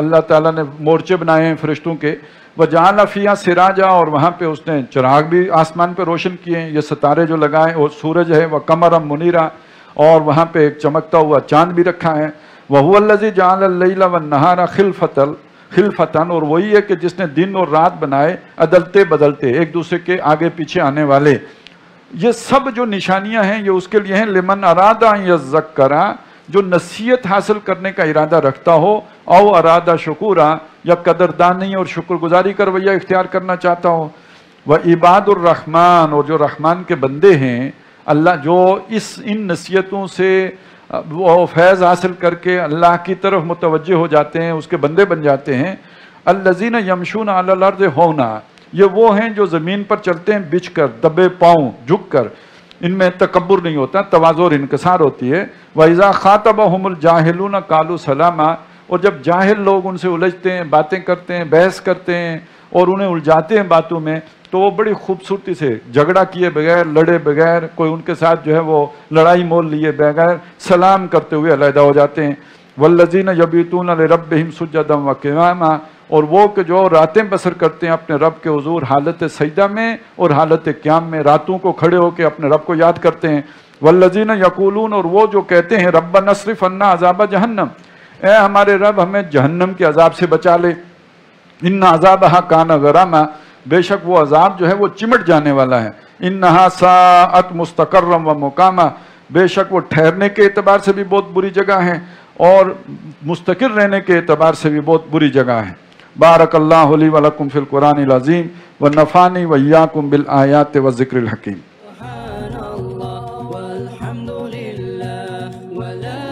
اللہ تعالیٰ نے مورچے بنائے ہیں فرشتوں کے، وَجَعَلَ فِيهَا سِرَاجًا، اور وہاں پہ اس نے چراغ بھی آسمان پہ روشن کیے ہیں، یہ ستارے جو لگائے، اور سورج ہے وَقَمَرًا مُنِيرًا، اور وہاں پہ ایک چمکتا ہوا چاند بھی رکھا ہے، وَهُوَ الَّذِي جَعَلَ اللَّيْلَ وَالنَّهَارَ خِلْفَةً، اور وہی ہے کہ جس نے دن اور رات بنائے عدلتے بدلتے، ایک دوسرے کے آگے پیچھے آنے والے۔ یہ سب جو نشانیاں ہیں یہ اس کے لیے ہیں لمن ارادہ یذکرا، جو نصیحت حاصل کرنے کا ارادہ رکھتا ہو، او ارادہ شکورا، یا قدردانی اور شکر گزاری کا رویہ اختیار کرنا چاہتا ہو۔ وعباد الرحمن، اور جو رحمان کے بندے ہیں، اللہ جو ان نصیحتوں سے وہ فیض حاصل کر کے اللہ کی طرف متوجہ ہو جاتے ہیں، اس کے بندے بن جاتے ہیں، الذین یمشون علی الارض ہونا، یہ وہ ہیں جو زمین پر چلتے ہیں بچھ کر، دبے پاؤں، جھک کر، ان میں تکبر نہیں ہوتا، تواضع اور انکسار ہوتی ہے۔ وَإِذَا خَاطَبَهُمُ الْجَاهِلُونَ قَالُوا سَلَامًا، اور جب جاہل لوگ ان سے الجھتے ہیں، باتیں کرتے ہیں، بحث کرتے ہیں اور انہیں الجھاتے ہیں باتوں میں، تو وہ بڑی خوبصورتی سے جھگڑا کیے بغیر، لڑے بغیر، کوئی ان کے ساتھ جو ہے وہ لڑائی مول لیے بغیر سلام کرتے ہوئے علیحدہ ہو جاتے ہیں۔ وَالَّذِينَ يَبِيتُونَ لِرَبِّهِمْ سُجَّدًا وَقِيَامًا، اور وہ کہ جو راتیں بسر کرتے ہیں اپنے رب کے حضور حالت سجدہ میں اور حالت قیام میں، راتوں کو کھڑے ہو کے اپنے رب کو یاد کرتے ہیں۔ وَالَّذِينَ يَقُولُونَ، اور وہ جو کہتے ہیں رَبَّنَا اصْرِفْ عَنَّا عَذَابَ جَهَنَّمَ، اے ہمارے رب ہمیں جہنم کے عذاب سے بچا لے، ان عذابہا کان غراما، بے شک وہ عذاب جو ہے وہ چمٹ جانے والا ہے، انہا ساعت مستقرا و مقاما، بے شک وہ ٹھہرنے کے اعتبار سے بھی بہت بری جگہ ہے اور مستقر رہنے کے اعتبار سے بھی بہت بری جگہ ہے۔ بارک اللہ لی و لکم فی القرآن العظیم ونفعنی و ایاکم بالآیات والذکر الحکیم۔ سبحان اللہ والحمد للہ ولا